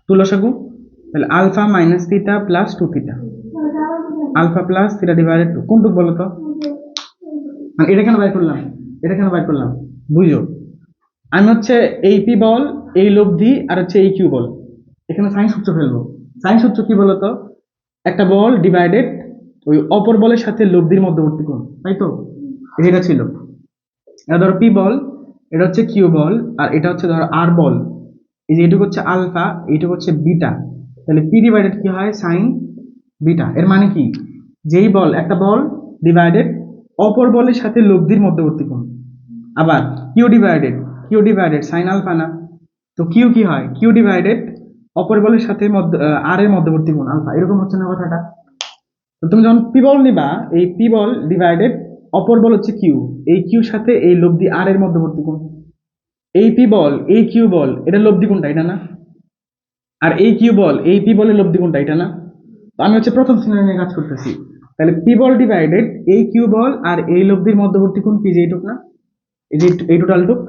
তুলসাগু, তাহলে আলফা মাইনাস থিটা প্লাস 2 থিটা, আলফা প্লাস থিটা ডিভাইডেড 2 কোনটুক বলো তো? মানে এটা কেন বাই করলাম, এটা কেন বাই করলাম বুঝো? আমি হচ্ছে এই পি বল এই লব্ধি আর হচ্ছে এই কিউ বল, এখানে সাইন সূত্র ফেলবো। সাইন সূত্র কি বলতো? একটা বল ডিভাইডেড ওই অপর বলের সাথে লব্ধির মধ্যবর্তী কোণ, তাই তো? এটা ছিল, এটা ধরো পি বল, এটা হচ্ছে কিউ বল, আর এটা হচ্ছে ধরো আর বল, এই যে এটুকু হচ্ছে আলফা, এইটুকু হচ্ছে বিটা, তাহলে পি ডিভাইডেড কি হয়? Sign beta. এর মানে কি? যেই বল, একটা বল ডিভাইডেড অপর বলের সাথে লব্ধির মধ্যবর্তী কোণ। আবার কিউ ডিভাইডেড সাইন আলফা না? তো কিউ কি হয়? কিউ ডিভাইডেড অপর বলের সাথে আর এর মধ্যবর্তী কোণ আলফা, এরকম হচ্ছে না কথাটা? তো তুমি যখন পি বল নিবা, এই পি বল ডিভাইডেড অপর বল হচ্ছে কিউ, এই কিউর সাথে এই লব্ধি আর এর মধ্যবর্তী কোণ, এই পি বল এই কিউ বল এটা লব্ধি কোণটা, এটা না? আর এই কিউ বল এই পি বলের লব্ধি কোণটা, এটা না? তো আমি হচ্ছে প্রথম সিনারি নিয়ে কাজ করতেছি, তাহলে পি বল ডিভাইডেড এই কিউ বল আর এই লব্ধির মধ্যবর্তী কোণ কি? যে এইটুক না? এই যে এই টোটালটুক,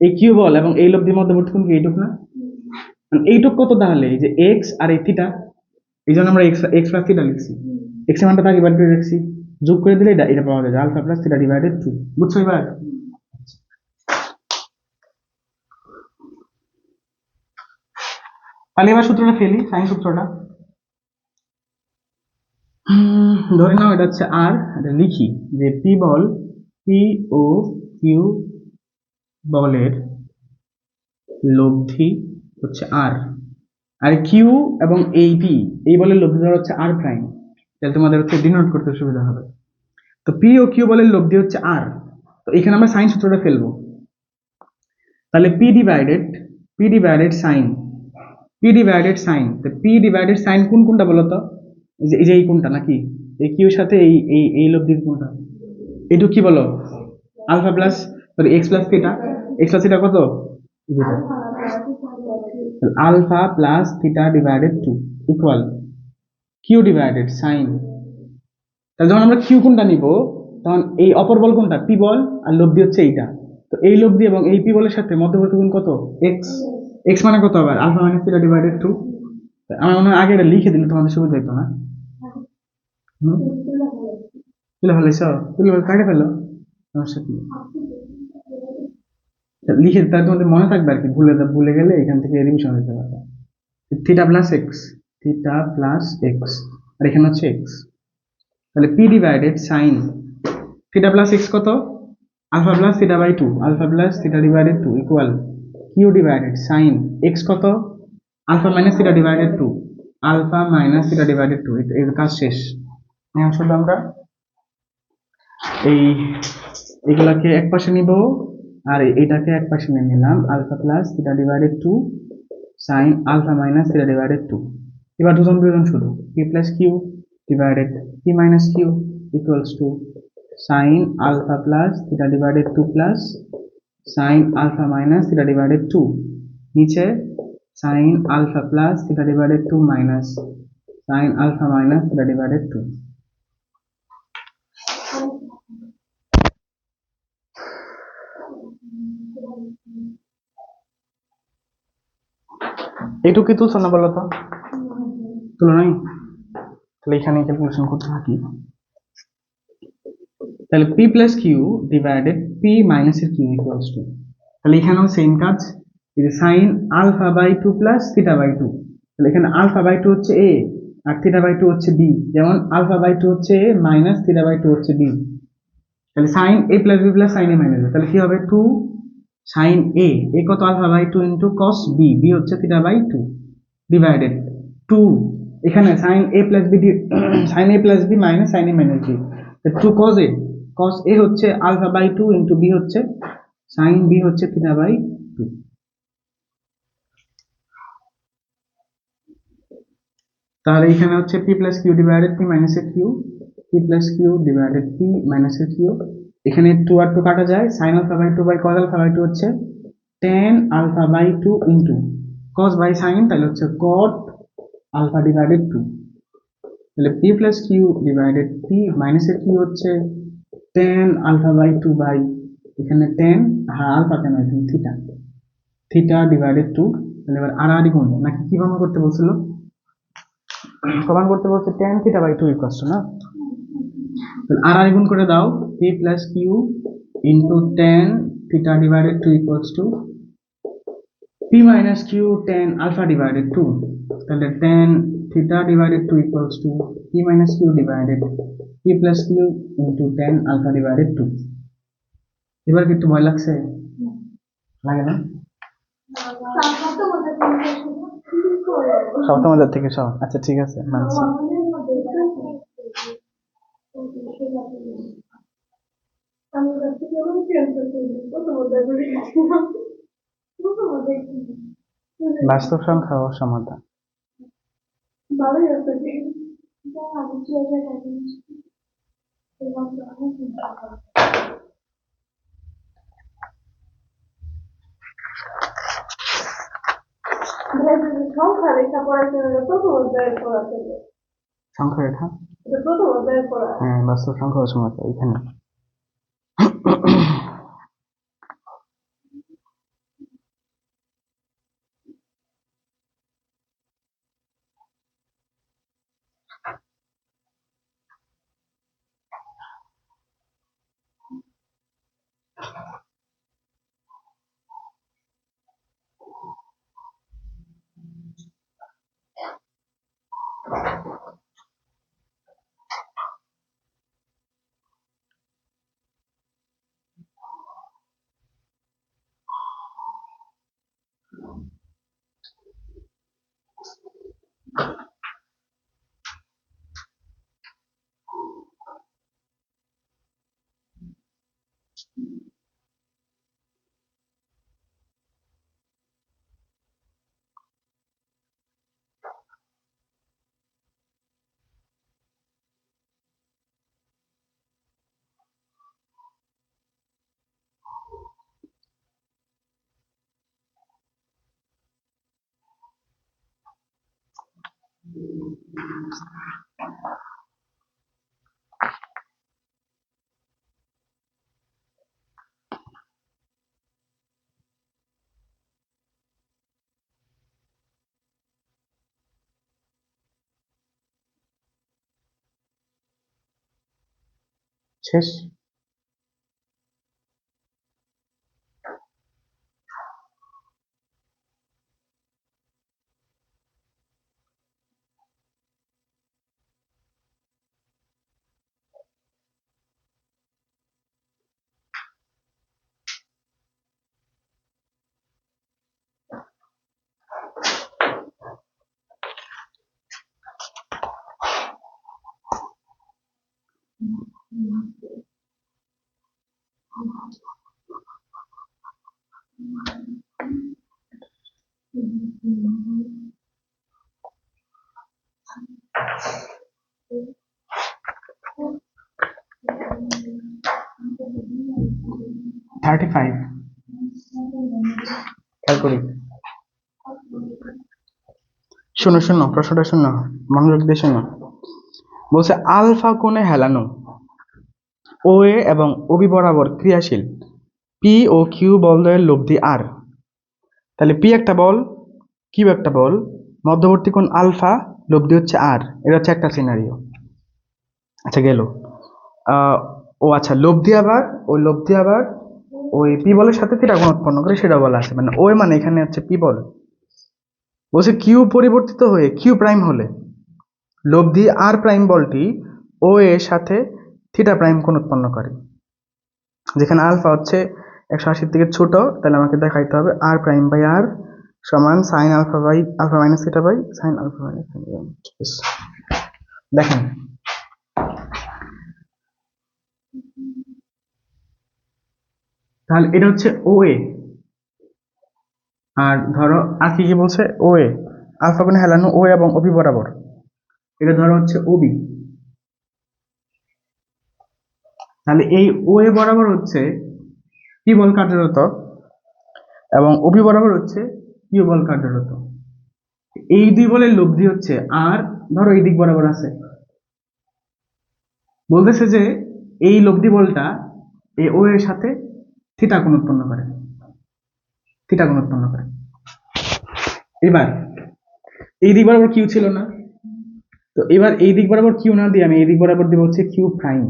এই কিউ বল এবং এই লব্ধির মধ্যবর্তী কোণ কি? এইটুক না? এইটুক কত তাহলে? এই যে এক্স আর এই থিটা, এই জন্য আমরা এক্স এক্স প্লাস থিটা লিখছি, এক্স এর মানটা তাকে বার করে রাখছি, যোগ করে দিলে এটা এটা পাওয়া যায় আলফা প্লাস থিটা ডিভাইডেড 2। বুঝছো এবার? তাহলে এবার সূত্রটা ফেলি, সাইন সূত্রটা। ধরে নাও এটা হচ্ছে আর, এটা লিখি যে পি বল পি ও কিউ বলের লব্ধি হচ্ছে আর, আর কিউ এবং এই পি এই বলের লব্ধি ধরা হচ্ছে আর প্রাইম, তাহলে তোমাদের হচ্ছে ডিনোট করতে সুবিধা হবে। তো পি ও কিউ বলের লব্ধি হচ্ছে আর, তো এখানে আমরা সাইন সূত্রটা ফেলবো, তাহলে পি ডিভাইডেড সাইন, তো পি ডিভাইডেড সাইন কোন কোনটা বলো তো? এই যে এই কোনটা নাকি? এই কিউর সাথে এই এই এই লব্ধির কোনটা? এইটুকু কি বলো? Alpha plus, sorry X plus theta, X plus theta কত? যেটা alpha plus theta divided 2 equal Q divided sine. তাহলে যখন আমরা কিউ কোনটা নিব, তখন এই অপর বল কোনটা? পি বল, আর লব্ধি হচ্ছে এইটা, তো এই লব্ধি এবং এই পি বলের সাথে মধ্যবর্তী কোণ কত? এক্স। এক্স মানে কত আবার? Alpha minus theta divided two. আমার মনে হয় আগে এটা লিখে দিলে তোমাদের সুবিধা হতো না। তুলে ফেলেছ? তুলে কাটে ফেলো, সমস্যা কি? লিখে তাই তোমাদের মনে থাকবে আর কি, ভুলে গেলে এখান থেকে রিভিশন দিতে পারবে। Theta plus x, theta plus x, আর এখানে হচ্ছে এক্স। তাহলে p divided sine theta plus x কত? Alpha plus theta by two, alpha plus theta divided two equal Q divided sine x কত? Alpha minus theta divided two, alpha minus theta divided two. এর কাজ শেষ। আসলে আমরা এই এগুলাকে এক পাশে নিব, আর এটাকে এক পাশে নিয়ে নিলাম। Alpha plus theta divided two sine alpha minus theta divided two. এবার দুজন দুজন শুধু p plus Q divided P minus q equals to sine alpha plus theta divided two plus sine alpha minus theta divided two. নিচে sine alpha plus theta divided two minus sine alpha minus theta divided two. এটুকু কি তুলছো না বলো তো? তুলো নাই? তাহলে এখানে ক্যালকুলেশন করতে থাকি। তাহলে P plus Q divided P minus এর কিউ ইকুয়ালস টু, তাহলে এখানেও সেম কাজ, sine alpha by two plus theta by two. তাহলে এখানে আলফা বাই টু হচ্ছে এ আর থিটা বাই টু হচ্ছে বি, যেমন আলফা বাই টু হচ্ছে A minus theta by two হচ্ছে বি। তাহলে সাইন এ প্লাস বি প্লাস সাইন এ মাইনাস বি, তাহলে কি হবে? টু সাইন এ, এ কত? Alpha by two into cos b, b হচ্ছে theta by two divided two, এখানে sine A plus b sine A plus B minus sine A minus b, two cos a, cos a হচ্ছে alpha by two into b হচ্ছে sine b হচ্ছে theta by two. তাহলে এখানে হচ্ছে p plus Q divided P minus এর q, p plus Q divided P minus এর q. এখানে two আর টু কাটা যায়, sign alpha by two by cos alpha by two হচ্ছে tan alpha by two into cos by sine, তাহলে হচ্ছে cot alpha divided two. তাহলে P plus Q divided P minus এর কিউ হচ্ছে tan alpha by two by এখানে tan, হ্যাঁ alpha কেন এখানে থিটা, থিটা ডিভাইডেড টু। তাহলে এবার আর গুণ নাকি কি প্রমাণ করতে বলছিল? প্রমাণ করতে বলছে tan theta by two equals to না, আর গুণ করে দাও, p plus Q into tan theta divided two equals to P minus q tan alpha divided two. তাহলে tan theta divided two equals to P minus Q divided P plus Q into tan alpha divided two. এবার কি একটু ভয় লাগছে? লাগে না? সপ্তম হাজার থেকে সব, আচ্ছা ঠিক আছে মানছি। বাস্তব সংখ্যা ও সমাধান সংখ্যা রেখা পড়াইতে হলে প্রথম অধ্যায়ের পড়াতে হবে। সংখ্যা রেখা? প্রথম অধ্যায়ের পড়া। হ্যাঁ, বাস্তব সংখ্যা ও সমাধান এখানে। শেষ। থার্টি ফাইভ খেয়াল করি। শোনো শোনো, প্রশ্নটা শোনো, মনোযোগ দিয়ে শোনো। বলছে আলফা কোণে হেলানো ও এ এবং ওবি বরাবর ক্রিয়াশীল পি ও কিউ বলদ্বয়ের লব্ধি আর। তাহলে পি একটা বল, কিউ একটা বল, মধ্যবর্তী কোণ আলফা, লব্ধি হচ্ছে আর। এটা হচ্ছে একটা সিনারিও। আচ্ছা গেল। ও আচ্ছা, লব্ধি আবার ওই পি বলের সাথে থিটা কোণ উৎপন্ন করে, সেটা বলা আছে। মানে ও মানে এখানে হচ্ছে পি বল। বলছে কিউ পরিবর্তিত হয়ে কিউ প্রাইম হলে লব্ধি আর প্রাইম বলটি ও এর সাথে থিটা প্রাইম কোণ উৎপন্ন করে। যেখানে আলফা হচ্ছে 180 থেকে ছোট, তাহলে আমাকে দেখাইতে হবে আর প্রাইম বাই আর সমান sine alpha by alpha minus theta by sine alpha minus theta. দেখেন তাহলে এটা হচ্ছে ও এ, আর ধরো আর কি কি বলছে, ও এ আলফা কোণে হেলানো ও এবং ওবি বরাবর, এটা ধরো হচ্ছে ওবি। তাহলে এই ও এ বরাবর হচ্ছে পি বল কার্যরত এবং ওবি বরাবর হচ্ছে কিউ বল কার্যরত। এই দুই বলের লব্ধি হচ্ছে আর, ধরো এই দিক বরাবর আছে। বলতেছে যে এই লব্ধি বলটা এই ও এর সাথে থিটা কোণ উৎপন্ন করে, থিটা কোণ উৎপন্ন করে। এবার এই দিক বরাবর কিউ ছিল না, তো এবার এই দিক বরাবর কিউ না দিয়ে আমি এই দিক বরাবর দিব হচ্ছে কিউ প্রাইম।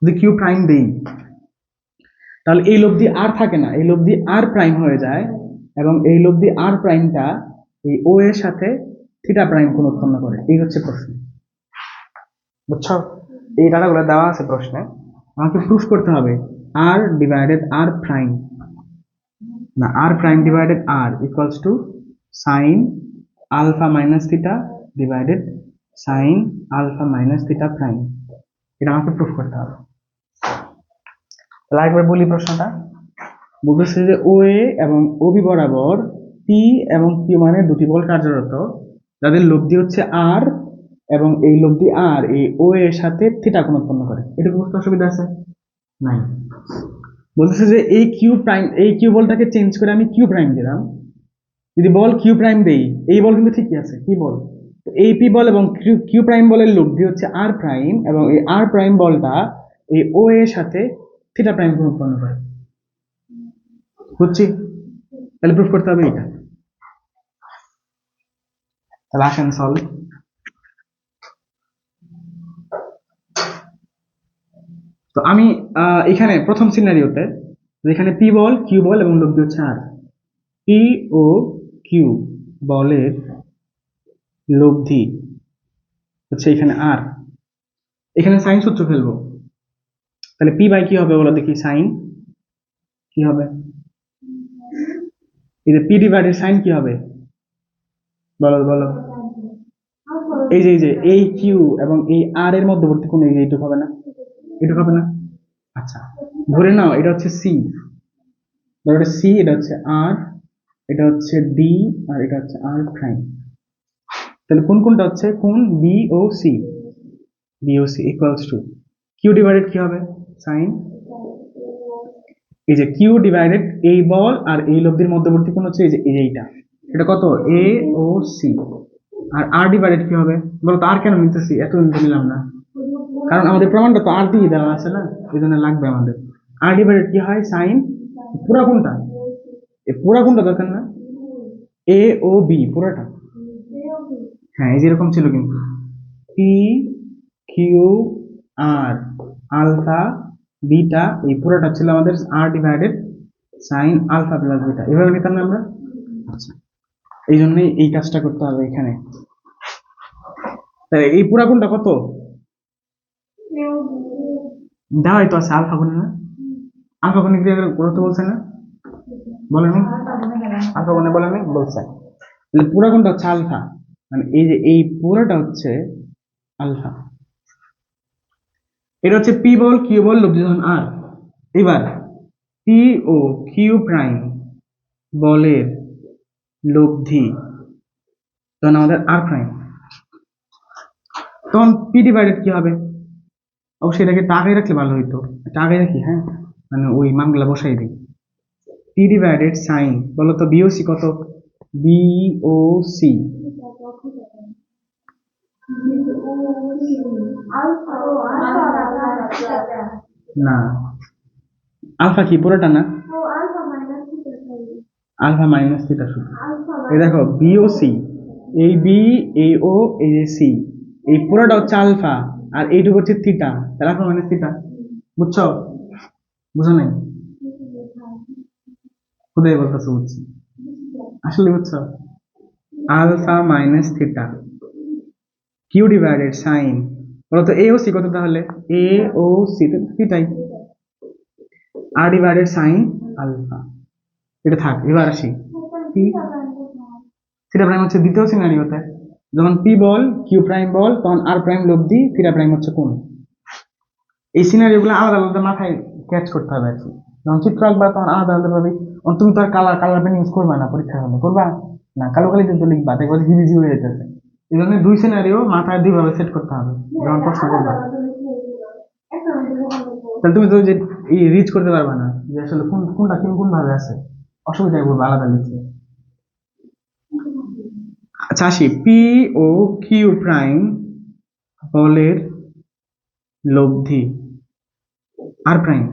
যদি কিউ প্রাইম দেই তাহলে এই লব্ধি আর থাকে না, এই লব্ধি আর প্রাইম হয়ে যায় এবং এই লব্ধি আর প্রাইমটা এই ও এর সাথে থিটা প্রাইম কোণ উৎপন্ন করে। এই হচ্ছে প্রশ্ন, বুঝছো? এই ডাটাগুলো দেওয়া আছে প্রশ্নে, আমাকে প্রুফ করতে হবে আর ডিভাইডেড আর প্রাইম, না r prime divided r equals to sine alpha minus theta divided sine alpha minus theta prime. এটা আমাকে প্রুফ করতে হবে। তাহলে একবার বলি প্রশ্নটা। বলতেছে যে ও এ এবং ওবি বরাবর পি এবং কিউ মানে দুটি বল কার্যরত, যাদের লব্ধি হচ্ছে আর এবং এই লব্ধি আর এই ও এর সাথে থিটা কোণ উৎপন্ন করে। এটা বুঝতে অসুবিধা আছে? নাই। বলতেছে যে এই কিউ প্রাইম, এই কিউ বলটাকে চেঞ্জ করে আমি কিউ প্রাইম দিলাম। যদি বল কিউ প্রাইম দেই, এই বল কিন্তু ঠিকই আছে, কি বল, এই পি বল এবং কিউ প্রাইম বলের লব্ধি হচ্ছে আর প্রাইম এবং এই আর প্রাইম বলটা এই ও এর সাথে থিটা প্রাইম কোণ উৎপন্ন করে। বুঝছি? তাহলে প্রুফ করতে হবে এটা। তাহলে আসেন সলভ। তো আমি এখানে প্রথম সিনারিওতে যেখানে পি বল, কিউ বল এবং লব্ধি হচ্ছে আর, পি ও কিউ বলের লব্ধি হচ্ছে এখানে আর, এখানে সাইন সূত্র ফেলবো। তাহলে পি বাই কি হবে বলো দেখি, সাইন কি হবে, এই যে পি ডিভাইডেড সাইন কি হবে বলো বলো, এই যে এই কিউ এবং এই আর এর মধ্যবর্তী কোণ এইটুকু হবে না, এটুকু হবে না। আচ্ছা ধরে নাও এটা হচ্ছে সি, ধরো এটা সি, এটা হচ্ছে আর, এটা হচ্ছে ডি, আর এটা হচ্ছে আর প্রাইম। তাহলে কোন কোনটা হচ্ছে কোন, B O C, B O C equals to Q divided কি হবে, সাইন, এই যে কিউ ডিভাইডেড এই বল আর এই লব্ধির মধ্যবর্তী কোণ হচ্ছে এই যে এইটা, এটা কত, এ ও সি। আর আর ডিভাইডেড কি হবে বলো তো, আর কেন নিতেছি, এত নিলাম না, কারণ আমাদের প্রমাণটা তো আর দিয়ে দেওয়া আছে না, এই জন্য লাগবে আমাদের। আর ডিভাইডেড কি হয়, সাইন, পুরা কোনটা, এই পুরা কোনটা দরকার না, এ ও বি পুরাটা। হ্যাঁ এই যেরকম ছিল কিন্তু পি কিউ আর আলফা বিটা, এই পুরোটা ছিল আমাদের r divided sine alpha plus beta, এভাবে নিতাম না আমরা। আচ্ছা, এই জন্যই এই কাজটা করতে হবে এখানে। তাহলে এই পুরা গুণটা কত দেওয়া হয়তো আছে আলফা গুণে না, আলফা গুণে ক্রিয়া করতে বলছে না, বলেনি? আলফা গুণে বলেনি, বলছে। তাহলে পুরা গুণটা হচ্ছে আলফা, মানে এই যে এই পুরাটা হচ্ছে আলফা। এটা হচ্ছে পি বল কিউ বল লব্ধি ধন আর। এবার পি ও কিউ প্রাইম বলের লব্ধি তখন আমাদের আর প্রাইম, তখন পি ডিভাইডেড কি হবে? অবশ্যই এটাকে একটু আগে রাখলে ভালো হইতো, এটা আগে রাখি, হ্যাঁ, মানে ওই মানগুলা বসাই দিই। পি ডিভাইডেড সাইন, বলো তো বিওসি কত? বিওসি না, আলফা কি পুরোটা না, আলফা মাইনাস থিটা শুধু। এই দেখো বিওসি, এই বি, এই ও, এই যে সি, এই পুরোটা হচ্ছে আলফা আর এইটুকু হচ্ছে থিটা, তাহলে আলফা মাইনাস থিটা। বুঝছো? বুঝো নাই? খুদাই বলতেছো বুঝছি, আসলে বুঝছো? Alpha minus theta Q divided sine, বলতো এ ও সি কত তাহলে? এ ও সি থিটাই, আর ডিভাইডেড সাইন আলফা, এটা থাক। এবার আসি থিটা প্রাইম হচ্ছে দ্বিতীয় সিনারিওতে, যখন পি বল কিউ প্রাইম বল তখন আর প্রাইম লব্ধি থিটা প্রাইম হচ্ছে কোণ। এই সিনারিও গুলো আলাদা আলাদা মাথায় ক্যাচ করতে হবে আর কি, যখন চিত্র আঁকবা তখন আলাদা আলাদা ভাবে। তুমি তো আর কালার পেন ইউজ করবা না পরীক্ষার হলে, করবা না, কালো কালি কিন্তু লিখবা, দেখবা হিজিজি হয়ে যেতেছে। এই জন্য দুই সিনারিও মাথায় দুইভাবে সেট করতে হবে যখন প্রশ্ন করবা। তাহলে তুমি তো যে রিচ করতে পারবা না যে আসলে কোনটা কোন ভাবে আছে, অসুবিধায় পড়বে আলাদা লিখে। আচ্ছা আসি, পি ও কিউ প্রাইম বলের লব্ধি আর প্রাইম,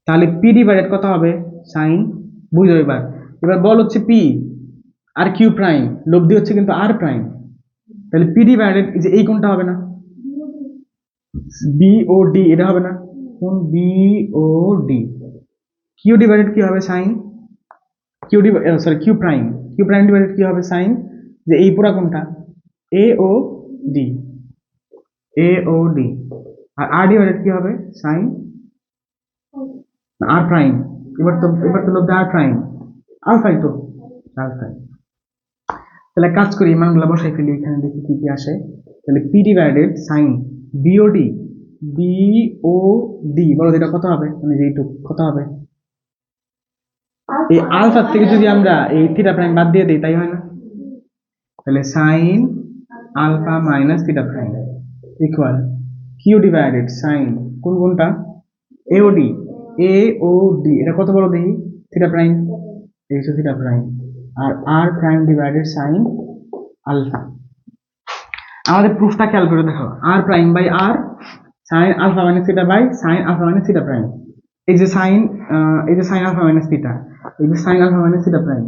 তাহলে পি ডিভাইডেড কত হবে? সাইন, বুঝো এবার। এবার বল হচ্ছে পি আর কিউ প্রাইম, লব্ধি হচ্ছে কিন্তু আর প্রাইম, তাহলে পি ডিভাইডেড যে এই কোনটা হবে না, বি ও ডি, এটা হবে না কোন? B O D. Q divided কি হবে? Sine. Q sorry Q prime divided কি হবে? সাইন, যে এই পুরা কোনটা? A O D, A O D. আর আর ডিভাইডেড কি হবে? Sine R prime. এবার তো লব্ধি আর প্রাইম, আলফাই তো, আলফাই। তাহলে কাজ করি, মানগুলো বসাই ফেলি এখানে, দেখি কি কি আসে। তাহলে p divided sign BOD, BOD বলো এটা কত হবে, মানে এইটুকু কত হবে? এই আলফা থেকে যদি আমরা এই থিটা প্রাইম বাদ দিয়ে দিই তাই হয় না? তাহলে sine alpha minus theta prime equal Q divided sine কোনটা? এওডি, এওডি এটা কত বলো দেখি? থিটা প্রাইম, এই হচ্ছে থিটা প্রাইম। আর r prime divided sine alpha. আমাদের প্রুফটা খেয়াল করে দেখো, r prime by r sine alpha minus theta by sine alpha minus theta prime. এই যে সাইন আলফা মাইনাস থিটা, এই যে sine alpha minus theta prime,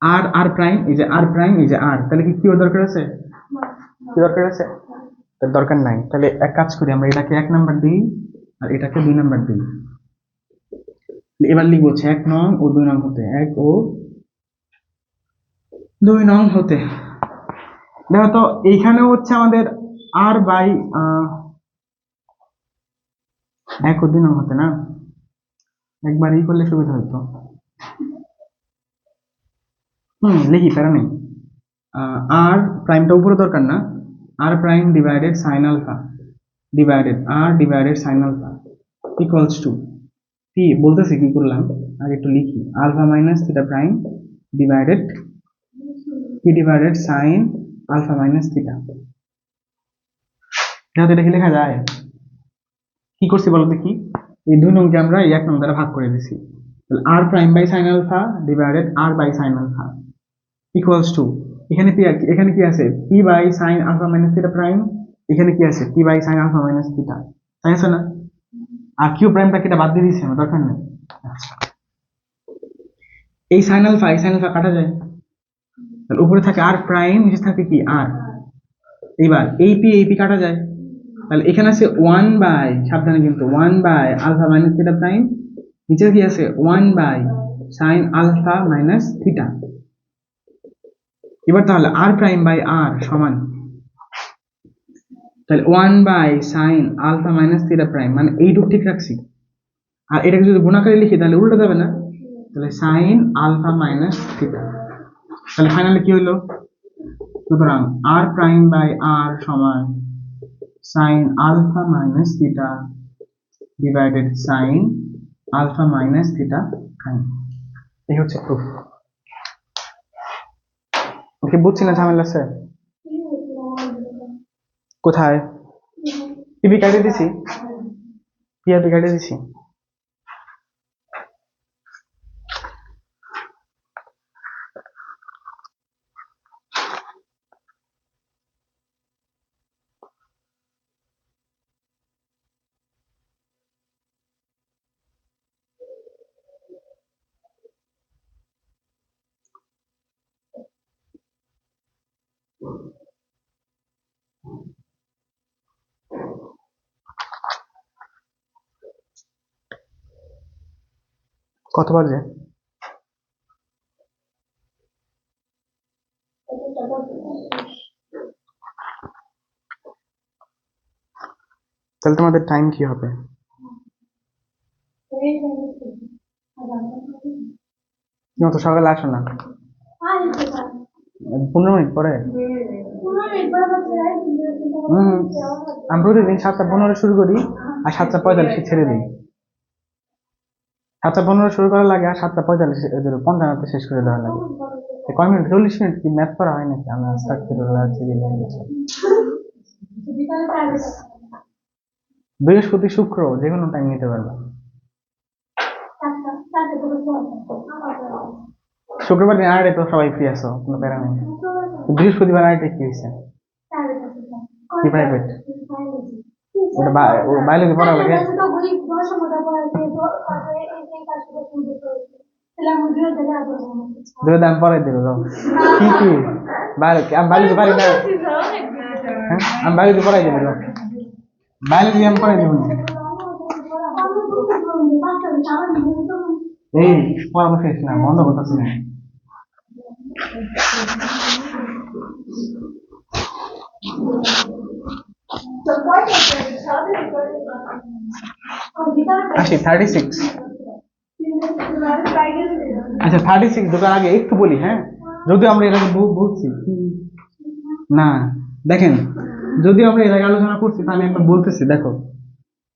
আর আর প্রাইম, এই যে আর প্রাইম, এই যে আর, তাহলে কি কিউ দরকার আছে? কি দরকার আছে? দরকার নাই। তাহলে এক কাজ করি, আমরা এটাকে 1 নাম্বার দিই আর এটাকে 2 নাম্বার দিই। এবার লিখবো হচ্ছে 1 নং ও 2 নং হতে, 1 ও 2 নং হতে। দেখো তো এইখানেও হচ্ছে আমাদের আর বাই 1 ও 2 নং হতে না, একবার ই করলে সুবিধা হতো। লিখি, প্যারা নেই। আর প্রাইমটা উপরে দরকার না, r prime divided sine alpha divided r divided sine alpha equals to কি বলতেছি, কি করলাম আগে একটু লিখি, alpha minus theta prime divided p divided sine alpha minus theta. যেহেতু এটা কি লেখা যায়, কি করছি বলো দেখি, এই 2 নংকে আমরা এই 1 নং দ্বারা ভাগ করে দিছি, তাহলে আর prime by sine alpha divided r by sine alpha equals to, এখানে কি আছে? P by sine alpha minus theta prime, এখানে কি আছে? P by sine alpha minus theta, তাই আছে না? আর কিউ প্রাইমটা কি এটা বাদ দিয়ে দিচ্ছি, আমার দরকার নেই। আচ্ছা, এই সাইন আলফা কাটা যায়, তাহলে উপরে থাকে আর প্রাইম, নিচে থাকে কি আর। এবার এই পি কাটা যায়, তাহলে এখানে আছে 1 বাই, সাবধানে কিন্তু 1 by alpha minus theta prime, নিচে কি আছে 1 by sine alpha minus theta. এবার তাহলে আর প্রাইম বাই আর সমান, তাহলে 1 by sine alpha minus theta prime, মানে এইটুকু ঠিক রাখছি। আর এটাকে যদি গুণাকারে লিখি তাহলে উল্টো যাবে না, তাহলে সাইন আলফা মাইনাস থিটা। তাহলে ফাইনালি কি হলো, সুতরাং আর প্রাইম বাই আর সমান sine alpha minus theta divided sine alpha minus theta prime. এই হচ্ছে প্রুফ। ওকে, বুঝছি না ঝামেলা আছে কোথায়? টিভি কাটিয়ে দিছি, পিআরপি কাটিয়ে দিছি। কত বাজে? তাহলে তোমাদের টাইম কি হবে? তুমি তো সকালে আসো না, 15 মিনিট পরে। আমি প্রতিদিন 7:15 শুরু করি আর 7:45 ছেড়ে দিই। 7:15 শুরু করা লাগে আর 7:45 শেষ করে দেওয়া লাগে। কয় মিনিট? 40 মিনিট। কি ম্যাথ করা হয় নাকি? আমরা বৃহস্পতি শুক্র যে কোনো টাইম নিতে পারবা। শুক্রবার দিন আড়াইটে তো সবাই ফ্রি আছো, কোনো প্যারা নেই। বৃহস্পতিবার আড়াইটে কি হয়েছে? কি প্রাইভেট? ওটা বায়োলজি পড়া লাগে। দুটো দাম পড়াই দিল। কি কি বায়োলজি? আমি বায়োলজি পারি না। আমি বায়োলজি পড়াই দেবো। বায়োলজি আমি পড়াই দেবো। এই পরামর্শ না, বন্ধ করতেছি না। আসি 36। আচ্ছা 36 ঢোকার আগে একটু বলি, হ্যাঁ, যদিও আমরা এর আগে বলছি না, দেখেন, যদিও আমরা এর আগে আলোচনা করছি, তা আমি একবার বলতেছি। দেখো,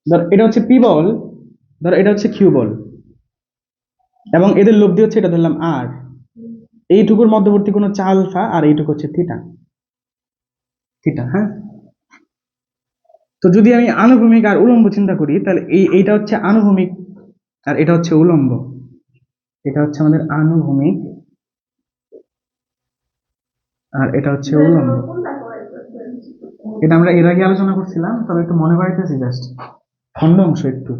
ধর এটা হচ্ছে পি বল, ধর এটা হচ্ছে কিউ বল, এবং এদের লব্ধি হচ্ছে, এটা ধরলাম আর, এইটুকুর মধ্যবর্তী কোণ হচ্ছে আলফা, আর এইটুকু হচ্ছে থিটা। থিটা, হ্যাঁ। তো যদি আমি আনুভূমিক আর উলম্ব চিন্তা করি, তাহলে এইটা হচ্ছে আনুভূমিক আর এটা হচ্ছে উলম্ব। এটা হচ্ছে আমাদের আনুভূমিক আর এটা হচ্ছে উলম্ব। এটা আমরা এর আগে আলোচনা করছিলাম, তবে একটু মনে করাইতেছি, জাস্ট খন্ড অংশ একটু।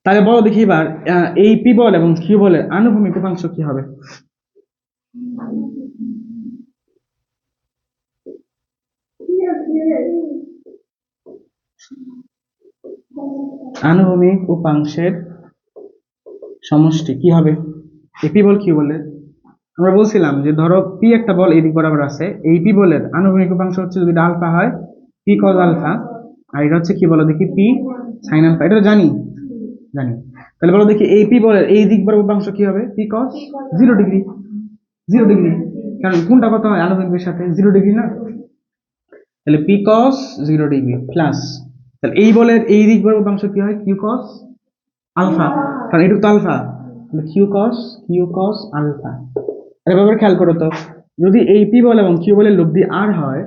তাহলে বলো দেখি এবার, এই পি বল এবং কিউ বলের আনুভূমিক উপাংশ কি হবে? আনুভূমিক উপাংশের সমষ্টি কি হবে এই পি বল কিউ বলের? আমরা বলছিলাম যে ধরো পি একটা বল এদিক বরাবর আছে, এই পি বলের আনুভূমিক উপাংশ হচ্ছে যদি আলফা হয় পি কজ আলফা, আর এটা হচ্ছে কি বলো দেখি পি সাইন আলফা। এটা তো জানি। তাহলে বলো দেখি এই পি বলের এই দিক বরাবর উপাংশ কি হবে? P cause 0 degree. 0 ডিগ্রি, কারণ কোনটা কত হয় আনুভূমিকের সাথে? 0 ডিগ্রি না? তাহলে পি কস 0 ডিগ্রি প্লাস, তাহলে এই বলের এই দিক বরাবর উপাংশ কি হয়? কিউ কস আলফা, কারণ এটুকু তো আলফা, তাহলে কিউ কস আলফা। এবার খেয়াল করো তো, যদি এই পি বল এবং কিউ বলের লব্ধি আর হয়,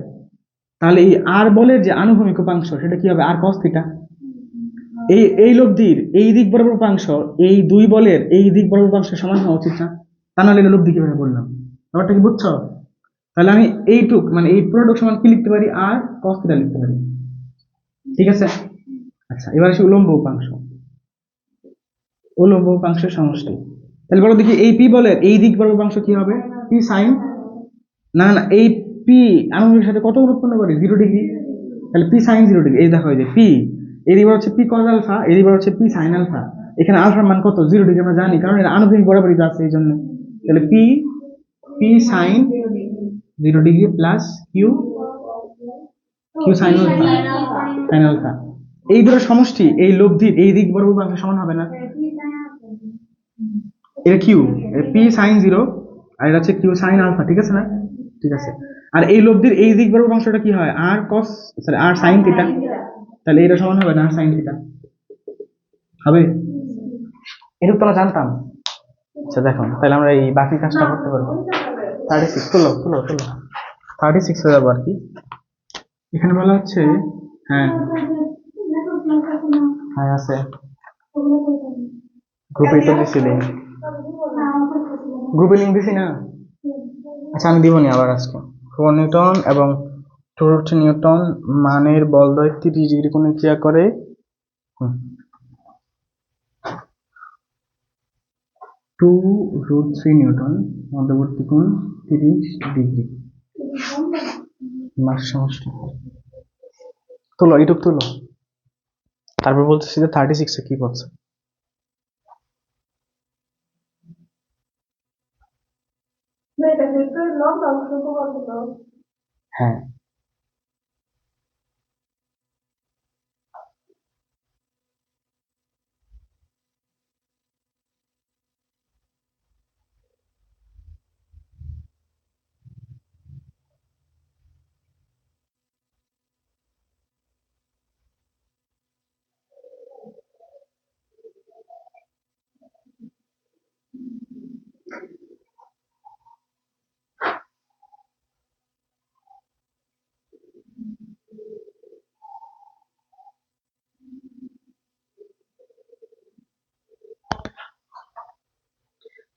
তাহলে এই আর বলের যে আনুভূমিক উপাংশ সেটা কি হবে? আর কস থিটা। এই লব্ধির এই দিক বরাবর উপাংশ এই দুই বলের এই দিক বরাবর উপাংশ সমান হওয়া উচিত না? তা নাহলে এটা লব্ধি কিভাবে বললাম? ব্যাপারটা কি বুঝছো? তাহলে আমি এইটুক মানে এই পুরোটুক সমান কি লিখতে পারি? আর কস থিটা লিখতে পারি। ঠিক আছে। আচ্ছা, এবার আসি উলম্ব উপাংশ। উলম্ব উপাংশের সমষ্টি। তাহলে বলো দেখি এই পি বলের এই দিক বরাবর উপাংশ কি হবে? পি সাইন, না না, এই পি আনুভূমিকের সাথে কত উৎপন্ন করে? 0 ডিগ্রি। তাহলে পি সাইন 0 ডিগ্রি, এই দেখো এই যে পি, এদিকে হচ্ছে পি কজ আলফা, এদিকে হচ্ছে পি সাইন আলফা। এখানে আলফার মান কত? 0 ডিগ্রি আমরা জানি, কারণ এটা আনুভূমিক বরাবরই আছে এই জন্য। তাহলে P P sine 0 degree plus Q Q sine alpha sine alpha. এই দুটো সমষ্টি এই লব্ধির এই দিক বরাবর অংশ সমান হবে না? এটা কিউ, পি সাইন 0 আর এটা হচ্ছে কিউ সাইন আলফা, ঠিক আছে না? ঠিক আছে। আর এই লব্ধির এই দিক বরাবর অংশটা কি হয়? আর কস, সরি আর সাইন থিটা। তাহলে এটা সমান হবে না আর সাইন থিটা হবে? এটুকু তো আমরা জানতাম। আচ্ছা দেখো, তাহলে আমরা এই বাকি কাজটা করতে পারবো। 36 তুলো তুলো তুলো 36 হয়ে যাবো আর কি। এখানে বলা হচ্ছে, হ্যাঁ হ্যাঁ আছে, গ্রুপে তো দিছিলি, গ্রুপে লিঙ্ক দিছি না? আচ্ছা আমি দিবনি আবার আজকে। 4 নিউটন এবং 2 নিউটন মানের বলদ্বয় 30 ডিগ্রি কোণে ক্রিয়া করে। 2√3 নিউটন মধ্যবর্তী কোণ 30 ডিগ্রি। মাস সমষ্টি তুলো, ইউটিউব তুলো। তারপর বলতেছি যে 36 এ কি বলছে। হ্যাঁ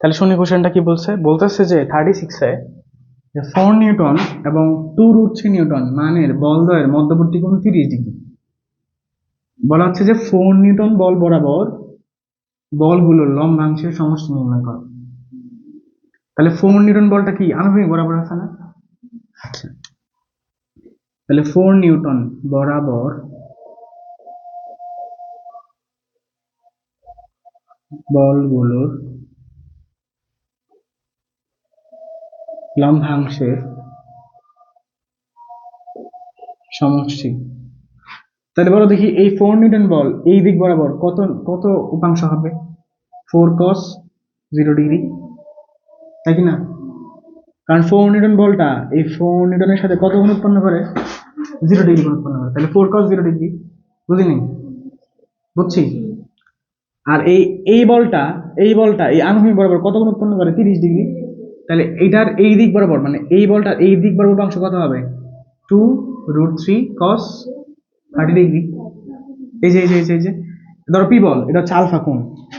তাহলে শুনি কোশ্চেনটা কি বলছে। বলতেছে যে 36 এ 4 নিউটন এবং 2√3 নিউটন মানের বলদ্বয়ের মধ্যবর্তী কোণ 30 ডিগ্রি। বলা হচ্ছে যে 4 নিউটন বল বরাবর বলগুলোর লম্বাংশের সমষ্টি নির্ণয় করো। তাহলে 4 নিউটন বলটা কি আনুভূমিক বরাবর আছে না? আচ্ছা, তাহলে 4 নিউটন বরাবর বলগুলোর লম্বাংশের সমষ্টি। তাহলে বলো দেখি এই 4 নিউটন বল এই দিক বরাবর কত কত উপাংশ হবে? 4 cos 0 ডিগ্রি, তাই কি না? কারণ 4 নিউটন বলটা এই 4 নিউটনের সাথে কত গুণ উৎপন্ন করে? 0 ডিগ্রি গুণ উৎপন্ন করে। তাহলে 4 cos 0 ডিগ্রি, বুঝিনি? বুঝছি। আর এই বলটা এই আনুভূমিক বরাবর কত গুণ উৎপন্ন করে? 30 ডিগ্রি। তাহলে এইটার এই দিক বরাবর মানে এই বলটার এই দিক বরাবর উপাংশ কত হবে? 2√3 cos 30 ডিগ্রি। এই যে এই যে এই যে এই যে ধরো পি বল, এটা হচ্ছে আলফা কোণ।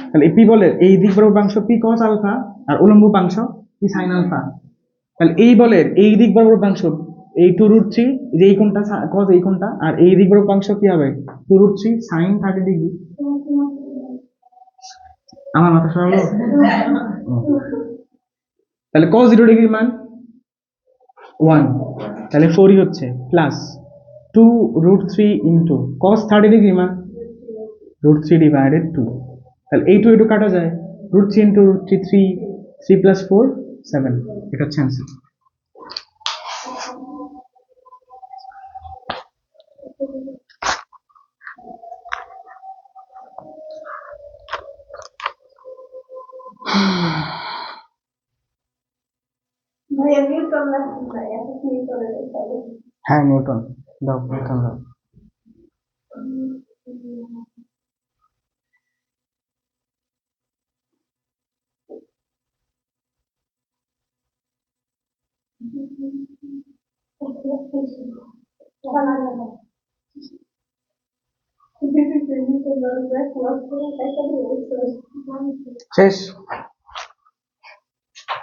তাহলে এই পি বলের এই দিক বরাবর উপাংশ পি cos আলফা আর উলম্ব উপাংশ পি sin আলফা। তাহলে এই বলের এই দিক বরাবর উপাংশ এই 2√3, যে এই কোণটা cos এই কোণটা, আর এই দিক বরাবর উপাংশ কি হবে? 2√3 sin 30 ডিগ্রি। আমার মাথা সরালো? তাহলে cos 0 ডিগ্রির মান 1, তাহলে 4ই হচ্ছে প্লাস 2√3 ইন্টু cos 30 ডিগ্রি মান √3 ডিভাইডেড 2। তাহলে এই 2 একটু কাটা যায়, √3 ইন্টু √3 3, 3 প্লাস 4 7। এটা হচ্ছে অ্যান্সার। হ্যাঁ নিউটন দাও, নিউটন দাও। শেষ,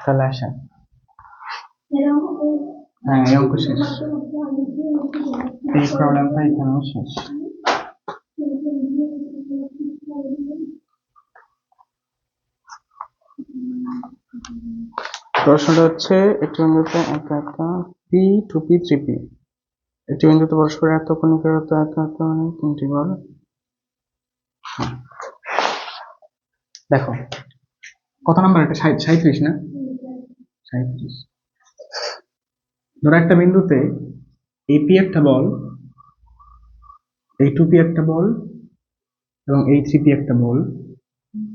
তাহলে আসেন। হ্যাঁ এই অঙ্ক শেষ, এই প্রবলেমটা এখানেও শেষ। প্রশ্নটা হচ্ছে একটি বিন্দুতে একা একা P two P three P একটি বিন্দুতে পরস্পর এত কোণিকের এত এত এত মানে তিনটি বল। দেখো কত নাম্বার, এটা 37 না? 37। ধরো একটা বিন্দুতে এই পি একটা বল, এই 2p একটা বল এবং এই 3p একটা বল,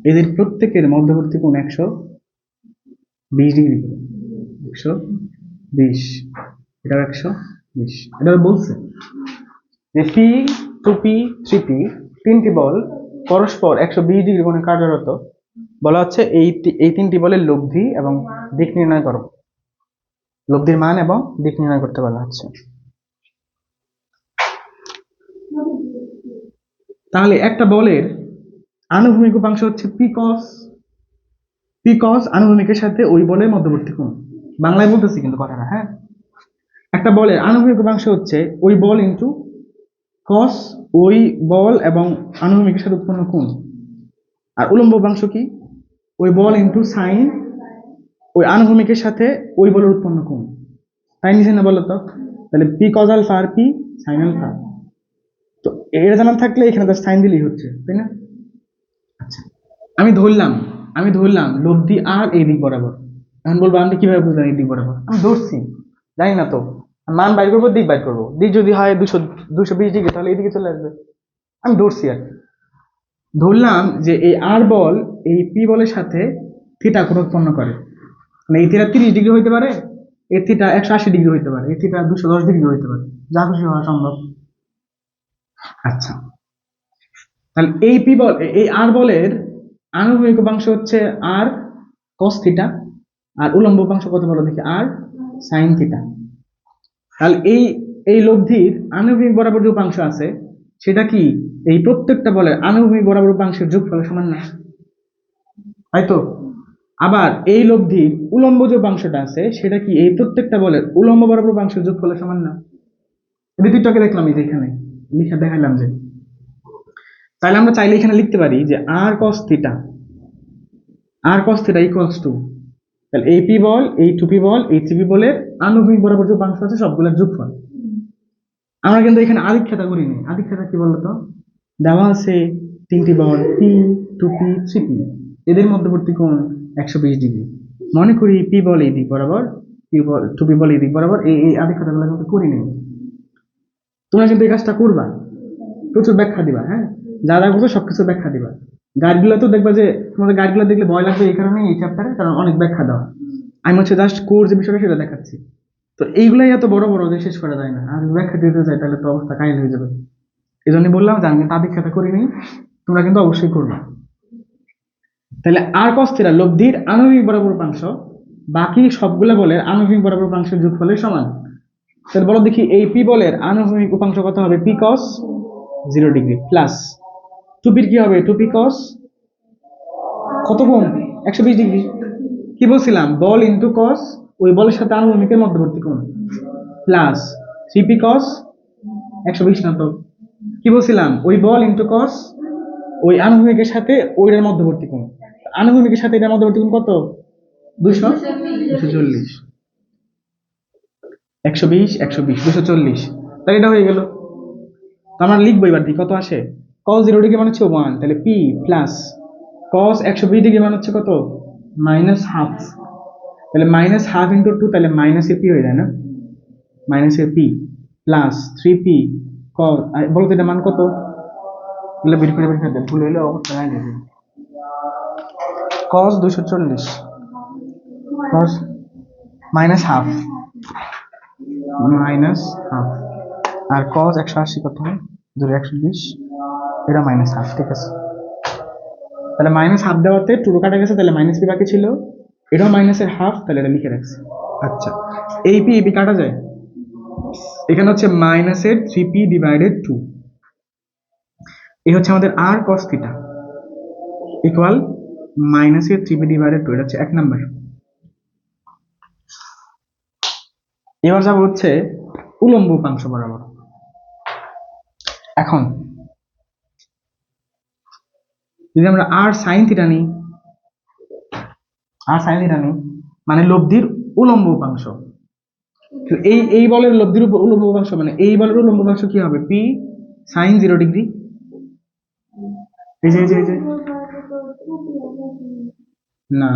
এদের প্রত্যেকের মধ্যবর্তী কোণ 120 ডিগ্রি করে। 120, এটাও 120। এটা বলছে যে পি, 2p, 3p তিনটি বল পরস্পর 120 ডিগ্রি কোণে কার্যরত। বলা হচ্ছে এই তিনটি বলের লব্ধি এবং দিক নির্ণয় করো। লব্ধির মান এবং দিক নির্ণয় করতে বলা হচ্ছে। তাহলে একটা বলের আনুভূমিক উপাংশ হচ্ছে পি কস আনুভূমিকের সাথে ওই বলের মধ্যবর্তী কোণ। বাংলায় বলতেছি কিন্তু কথাটা, হ্যাঁ। একটা বলের আনুভূমিক উপাংশ হচ্ছে ওই বল ইন্টু কস ওই বল এবং আনুভূমিকের সাথে উৎপন্ন কোণ। আর উলম্ব উপাংশ কি? ওই বল ইন্টু সাইন ওই আনুভূমিকের সাথে ওই বলের উৎপন্ন কোণ। তাই নিচে না বলো তো? তাহলে পি কজ আলফা আর পি সাইন আলফা। তো এটা জানা থাকলে এখানে তো সাইন দিলেই হচ্ছে, তাই না? আচ্ছা, আমি ধরলাম লব্ধি আর এই দিক বরাবর। এখন বলবো আমি কিভাবে বুঝলাম এই দিক বরাবর? আমি ধরছি, জানি না তো। মান বাইর করবো, দিক বাইর করবো। দিক যদি হয় 220 ডিগ্রি, তাহলে এইদিকে চলে আসবে। আমি ধরছি আর কি। ধরলাম যে এই আর বল এই পি বলের সাথে থিটা কোণ উৎপন্ন করে। মানে এই থিটা 30 ডিগ্রি হইতে পারে, এই থিটা 180 ডিগ্রি হইতে পারে, এই থিটা 210 ডিগ্রি হইতে পারে, যা খুশি হওয়া সম্ভব। আচ্ছা, তাহলে এই পি বল এই আর বলের আনুভূমিক উপাংশ হচ্ছে আর কস থিটা, আর উলম্ব উপাংশ কত বলো দেখি? আর সাইন থিটা। তাহলে এই লব্ধির আনুভূমিক বরাবর যে উপাংশ আছে সেটা কি এই প্রত্যেকটা বলের আনুভূমিক বরাবর উপাংশের যোগফলের সমান না? তাই তো। আবার এই লব্ধির উলম্ব যে উপাংশটা আছে সেটা কি এই প্রত্যেকটা বলের উলম্ব বরাবর উপাংশের যোগফলের সমান না? এই দুইটাকে দেখলাম এই যে এখানে লিখে দেখাইলাম যে। তাহলে আমরা চাইলে এখানে লিখতে পারি যে আর কস থিটা ইকুয়ালস টু, তাহলে এই পি বল, এই 2p বল, এই 3p বলের আনুভূমিক বরাবর যে উপাংশ আছে সবগুলোর যোগফল। আমরা কিন্তু এখানে আদিক খেতা করিনি। আদিক খেতা কি বলতো? দেওয়া আছে তিনটি বল পি, 2p, 3p, এদের মধ্যবর্তী কোণ 120 ডিগ্রি। মনে করি পি বল এই দিক বরাবর, পি বল 2p বল এই দিক বরাবর। এই আদিক খেতাগুলো কিন্তু করিনি। তোমরা কিন্তু এই কাজটা করবা, প্রচুর ব্যাখ্যা দিবা, হ্যাঁ। যা যা করছো সবকিছু ব্যাখ্যা দিবা। গাইডগুলো তো দেখবা যে তোমাদের গাইডগুলো দেখলে ভয় লাগবে এই কারণে এই চ্যাপ্টারে, কারণ অনেক ব্যাখ্যা দেওয়া। আমি হচ্ছে জাস্ট কোর যে বিষয়টা সেটা দেখাচ্ছি। তো এইগুলাই এত বড় বড় যে শেষ করা যায় না, আর ব্যাখ্যা দিতে যায় তাহলে তো অবস্থা কাহিল হয়ে যাবে। এই জন্য বললাম যে আমি কিন্তু আদিক খাতা করিনি, তোমরা কিন্তু অবশ্যই করবে। তাহলে আর কস থিটা লব্ধির আনুভূমিক বরাবর উপাংশ বাকি সবগুলো বলের আনুভূমিক বরাবর উপাংশের যোগফলের সমান। তাহলে বলো দেখি এই পি বলের আনুভূমিক উপাংশ কত হবে? পি কস 0 ডিগ্রি প্লাস 2পির কি হবে? 2p কস কত কোণ? 120 ডিগ্রি। কি বলছিলাম? বল ইন্টু কস ওই বলের সাথে আনুভূমিকের মধ্যবর্তী কোণ প্লাস 3p কস 120 না তো? কি বলছিলাম? ওই বল ইন্টু কস ওই আনুভূমিকের সাথে ওইটার মধ্যবর্তী কোণ। আনুভূমিকের সাথে এটার মধ্যবর্তী কোণ কত? 240। 120 120 240, তাহলে এটা হয়ে গেল। তো আমরা লিখবো এবার কত আসে। cos 0 ডিগ্রি মানে হচ্ছে 1, তাহলে p প্লাস cos 120 ডিগ্রি মানে হচ্ছে কত? Minus half. তাহলে মাইনাস হাফ ইন্টু 2, তাহলে মাইনাস এ পি হয়ে যায় না? Minus A P plus 3p cos, বলতো এটা মান কত? এগুলো বের করে দেন, ভুল হইলে অবস্থা নাই যাবে। cos 240 cos মাইনাস হাফ আর cos 180 কত হয়? 120, এটা মাইনাস হাফ, ঠিক আছে। তাহলে মাইনাস হাফ দেওয়াতে টুকরো কাটা গেছে, তাহলে মাইনাস পি বাকি ছিল, এটাও মাইনাসের হাফ, তাহলে এটা লিখে রাখছি। আচ্ছা, এই পি পি কাটা যায়, এখানে হচ্ছে মাইনাসের 3p ডিভাইডেড 2, এই হচ্ছে আমাদের আর কস থিটা ইকুয়াল মাইনাসের 3p ডিভাইডেড 2, এটা হচ্ছে 1 নাম্বার। এবার যাব হচ্ছে উলম্ব উপাংশ বরাবর। এখন যদি আমরা আর সাইন থিটা নিই, মানে লব্ধির উলম্ব উপাংশ, তো এই বলের লব্ধির উলম্ব উপাংশ মানে এই বলের উলম্ব উপাংশ কি হবে? P sine 0 degree. এই যে না,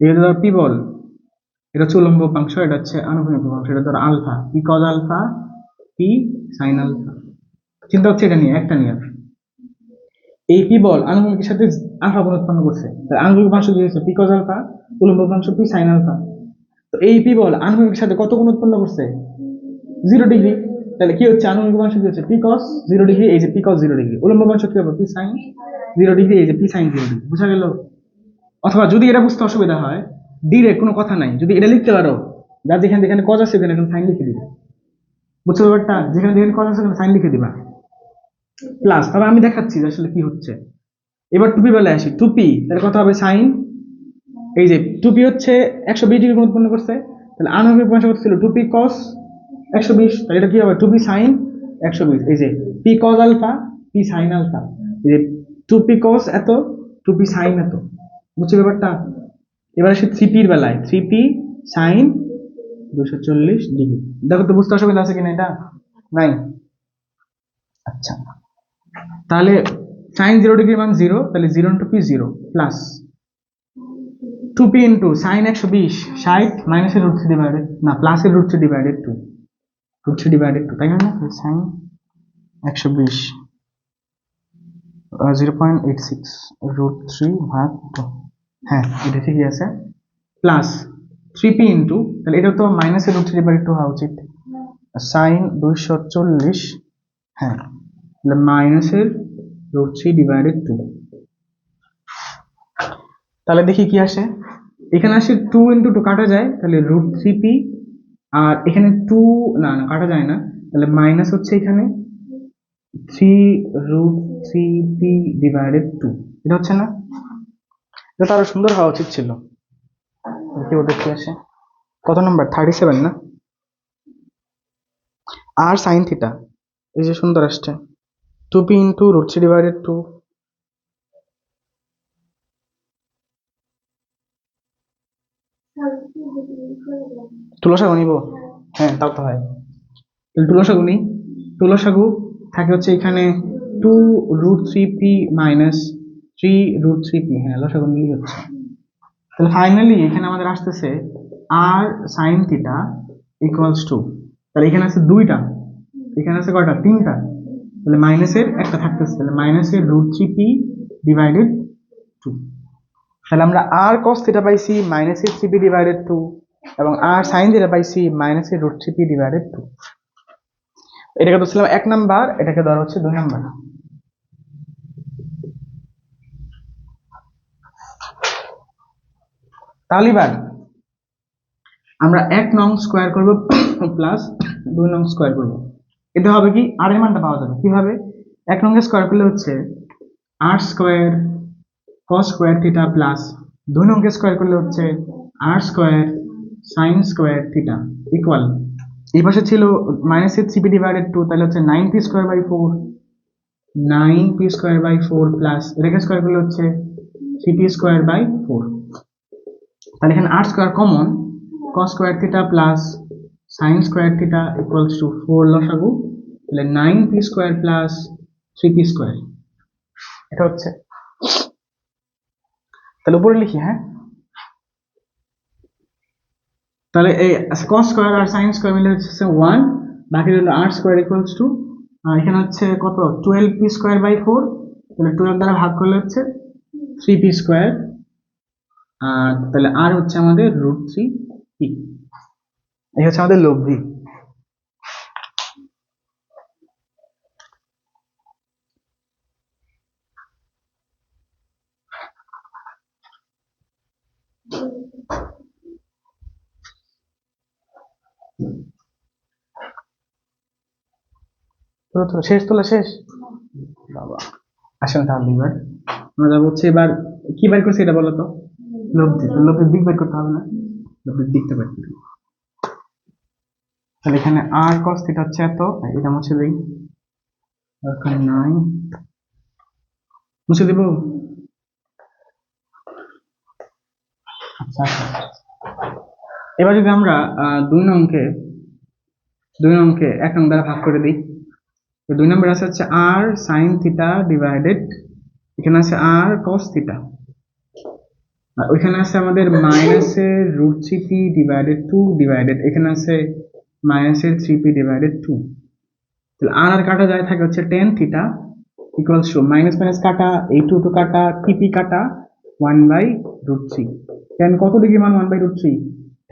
এটা ধর পি বল, এটা হচ্ছে উলম্ব উপাংশ, এটা হচ্ছে আনুভূমিক উপাংশ, এটা ধর alpha, P cos alpha, P sine alpha. চিন্তা হচ্ছে এটা নিয়ে, একটা নিয়ে। এই পি বল আনুভূমিকের সাথে আলফা কোণ উৎপন্ন করছে, আনুভূমিক উপাংশ কি হচ্ছে? পি কজ আলফা, উলম্ব উপাংশ পি সাইন আলফা। তো এই পি বল আনুভূমিকের সাথে কত কোণ উৎপন্ন করছে? 0 ডিগ্রি। তাহলে কি হচ্ছে? আনুভূমিক উপাংশ কি হচ্ছে? পি কস 0 ডিগ্রি, এই যে পি কস 0 ডিগ্রি। উলম্ব উপাংশ কি হবে? পি সাইন 0 ডিগ্রি, এই যে পি সাইন 0 ডিগ্রি। বুঝা গেল? অথবা যদি এটা বুঝতে অসুবিধা হয়, ডিরেক্ট কোনো কথা নাই, যদি এটা লিখতে পারো, যা যেখানে যেখানে কজ আছে সেখানে সাইন লিখে দিবে। বুঝছো ব্যাপারটা? যেখানে যেখানে কজ আছে সেখানে সাইন লিখে দিবা। প্লাস, তবে আমি দেখাচ্ছি যে আসলে কি হচ্ছে। এবার টুপি বেলায় আসি। টুপি তাহলে কত হবে? সাইন, এই যে টুপি হচ্ছে 120 ডিগ্রি কোণ উৎপন্ন করছে, তাহলে আনুভূমিক উপাংশ কত ছিল? টুপি কস 120, তাহলে এটা কি হবে? টুপি সাইন 120। এই যে P cos alpha, P sine alpha, এই যে টুপি কস এত, টুপি সাইন এত। বুঝছো ব্যাপারটা? এবার আসি থ্রিপির বেলায়। থ্রিপি সাইন 240 ডিগ্রি। দেখো তো বুঝতে অসুবিধা আছে কিনা এটা? নাই। আচ্ছা, তাহলে সাইন 0 ডিগ্রি মান 0, তাহলে 0 into P 0 plus 2p into sign 120 60 মাইনাসের রুট 3 ডিভাইডেড, না প্লাসের রুট 3 ডিভাইডেড 2, রুট 3 ডিভাইডেড 2, তাই না? সাইন 120 0.86 রুট 3 ভাগ 2, হ্যাঁ এটা ঠিকই আছে। প্লাস 3p ইন্টু, তাহলে এটা তো মাইনাসের রুট 3 ডিভাইডেড 2 হওয়া উচিত, সাইন 240, হ্যাঁ তাহলে মাইনাসের রুট 3 ডিভাইডেড 2। তাহলে দেখি কি আসে। এখানে আসে 2 ইন্টু 2 কাটা যায়, তাহলে রুট 3p, আর এখানে 2 না না কাটা যায় না, তাহলে মাইনাস হচ্ছে এখানে 3 রুট 3p ডিভাইডেড 2। এটা হচ্ছে না? এটা তো আরো সুন্দর হওয়া উচিত ছিল। দেখি ওটা কি আসে। কত নম্বর? 37 না? আর সাইন থিটা, এই যে সুন্দর আসছে 2p ইন্টু রুট 3 ডিভাইডেড 2। তুলসাগু নিব? হ্যাঁ তাও তো হয়। তাহলে তুলসাগু নিই। তুলসাগু থাকে হচ্ছে এখানে 2 root 3p minus 3 root 3p, হ্যাঁ লসাগু নিলেই হচ্ছে। তাহলে ফাইনালি এখানে আমাদের আসতেছে আর সাইন থিটা ইকুয়ালস টু, তাহলে এখানে আছে দুইটা, এখানে আছে কয়টা? তিনটা, তাহলে মাইনাসের একটা থাকতেছে, তাহলে মাইনাসের রুট 3p ডিভাইডেড 2। তাহলে আমরা আর কস থিটা পাইছি মাইনাসের 3p ডিভাইডেড 2, এবং আর সাইন থিটা পাইছি মাইনাসের রুট 3p ডিভাইডেড 2। এটাকে ধরছিলাম 1 নাম্বার, এটাকে ধরা হচ্ছে 2 নাম্বার। তাহলে এবার আমরা 1 নং স্কোয়ার করব প্লাস 2 নং স্কোয়ার করব। এটা হবে কি? আর এর মানটা পাওয়া যাবে কিভাবে? 1 নং স্কোয়ার করলে হচ্ছে r square cos square theta plus 2 নং স্কোয়ার করলে হচ্ছে r square sine square theta equal, এই পাশে ছিল মাইনাসের 3p ডিভাইডেড 2, তাহলে হচ্ছে 9p square by 4, 9p square by 4 plus এটাকে স্কোয়ার করলে হচ্ছে 3p স্কোয়ার বাই 4। তাহলে এখানে r square common, cos square theta plus sin square theta equals to 4 লসাগু, তাহলে 9p square plus 3p square. এটা হচ্ছে, তাহলে উপরে লিখি, হ্যাঁ তাহলে এই cos স্কোয়ার আর sin স্কোয়ার মিলে হচ্ছে 1, বাকি হলো r স্কোয়ার ইকুয়ালস টু, এখানে হচ্ছে কত? 12p স্কোয়ার বাই 4, তাহলে 12 দ্বারা ভাগ করলে হচ্ছে 3p স্কোয়ার, আর তাহলে r হচ্ছে আমাদের রুট 3p। এই হচ্ছে আমাদের লব্ধি। শেষ, তোলা শেষ বাবা। আসেন তাহলে এবার আমরা যাবো হচ্ছে, এবার কি বের করছি এটা বলো তো? লব্ধি। লব্ধির দিক বের করতে হবে না? লব্ধির দিকটা বের করি। তাহলে এখানে আর কস থিটা হচ্ছে এত, এটা মুছে দিই, দরকার নাই, মুছে দিব। আচ্ছা আচ্ছা, এবার যদি আমরা 2 নংকে 1 নং দ্বারা ভাগ করে দিই, তো 2 নম্বর আছে হচ্ছে আর সাইন থিটা ডিভাইডেড, এখানে আছে আর কস থিটা, আর ওইখানে আছে আমাদের মাইনাসের root three P divided 2 divided, এখানে আছে মাইনাসের 3p ডিভাইডেড 2। তাহলে আর আর কাটা যায়, থাকে হচ্ছে tan theta equals two minus minus কাটা, এই 2 কাটা, 3p কাটা 1/√3। টেন কত ডিগ্রি মান? 1/√3,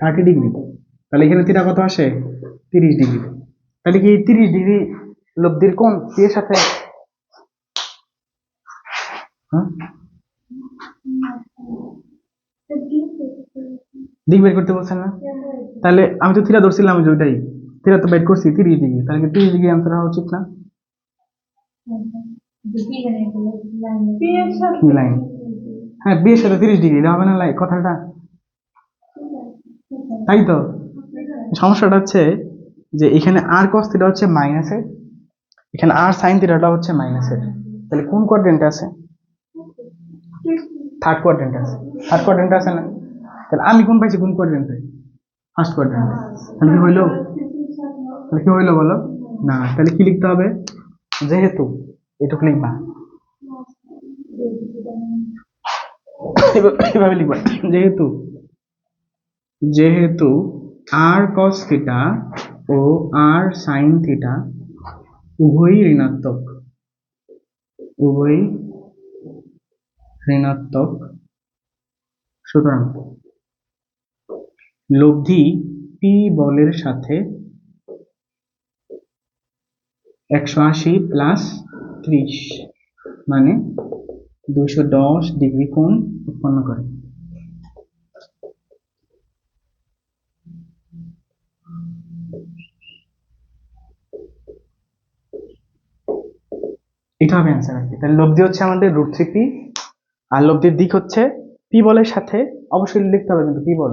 30 ডিগ্রি। তাহলে এখানে থিটা কত আসে? 30 ডিগ্রি। তাহলে কি 30 ডিগ্রি লব্ধির কোণ পি এর সাথে? হ্যাঁ, দিক বের করতে বলছেন না? তাহলে আমি তো থিটা ধরছিলাম, যে ওইটাই থিটা তো বের করছি 30 ডিগ্রি, তাহলে কি 30 ডিগ্রি আনসার হওয়া উচিত না? কি লাইন? হ্যাঁ, বি এর সাথে 30 ডিগ্রি, এটা হবে না লাইন কথাটা? তাই তো। সমস্যাটা হচ্ছে যে এখানে আর কস থিটা হচ্ছে মাইনাসের, এখানে আর সাইন থিটাটা হচ্ছে মাইনাসের। তাহলে কোন কোয়াড্রেন্টে আছে? থার্ড কোয়াড্রেন্টে আছে। থার্ড কোয়াড্রেন্টে আছে না? তাহলে আমি কোন পাইছি? কোন কোয়াড্রেন্টে? ফার্স্ট কোয়াড্রেন্টে। তাহলে কি হইলো? তাহলে কি হইলো বলো? না। তাহলে কি লিখতে হবে? যেহেতু, এটুকু লিখবা, এভাবে লিখবা, যেহেতু যেহেতু আর কস থিটা ও আর সাইন থিটা উভয়ই ঋণাত্মক, উভয়ই ঋণাত্মক, সুতরাং লব্ধি পি বলের সাথে 180 প্লাস 30 মানে 210 ডিগ্রি কোণ উৎপন্ন করে। এটা হবে অ্যান্সার আর কি। তাহলে লব্ধি হচ্ছে আমাদের √3p, আর লব্ধির দিক হচ্ছে পি বলের সাথে, অবশ্যই লিখতে হবে কিন্তু পি বল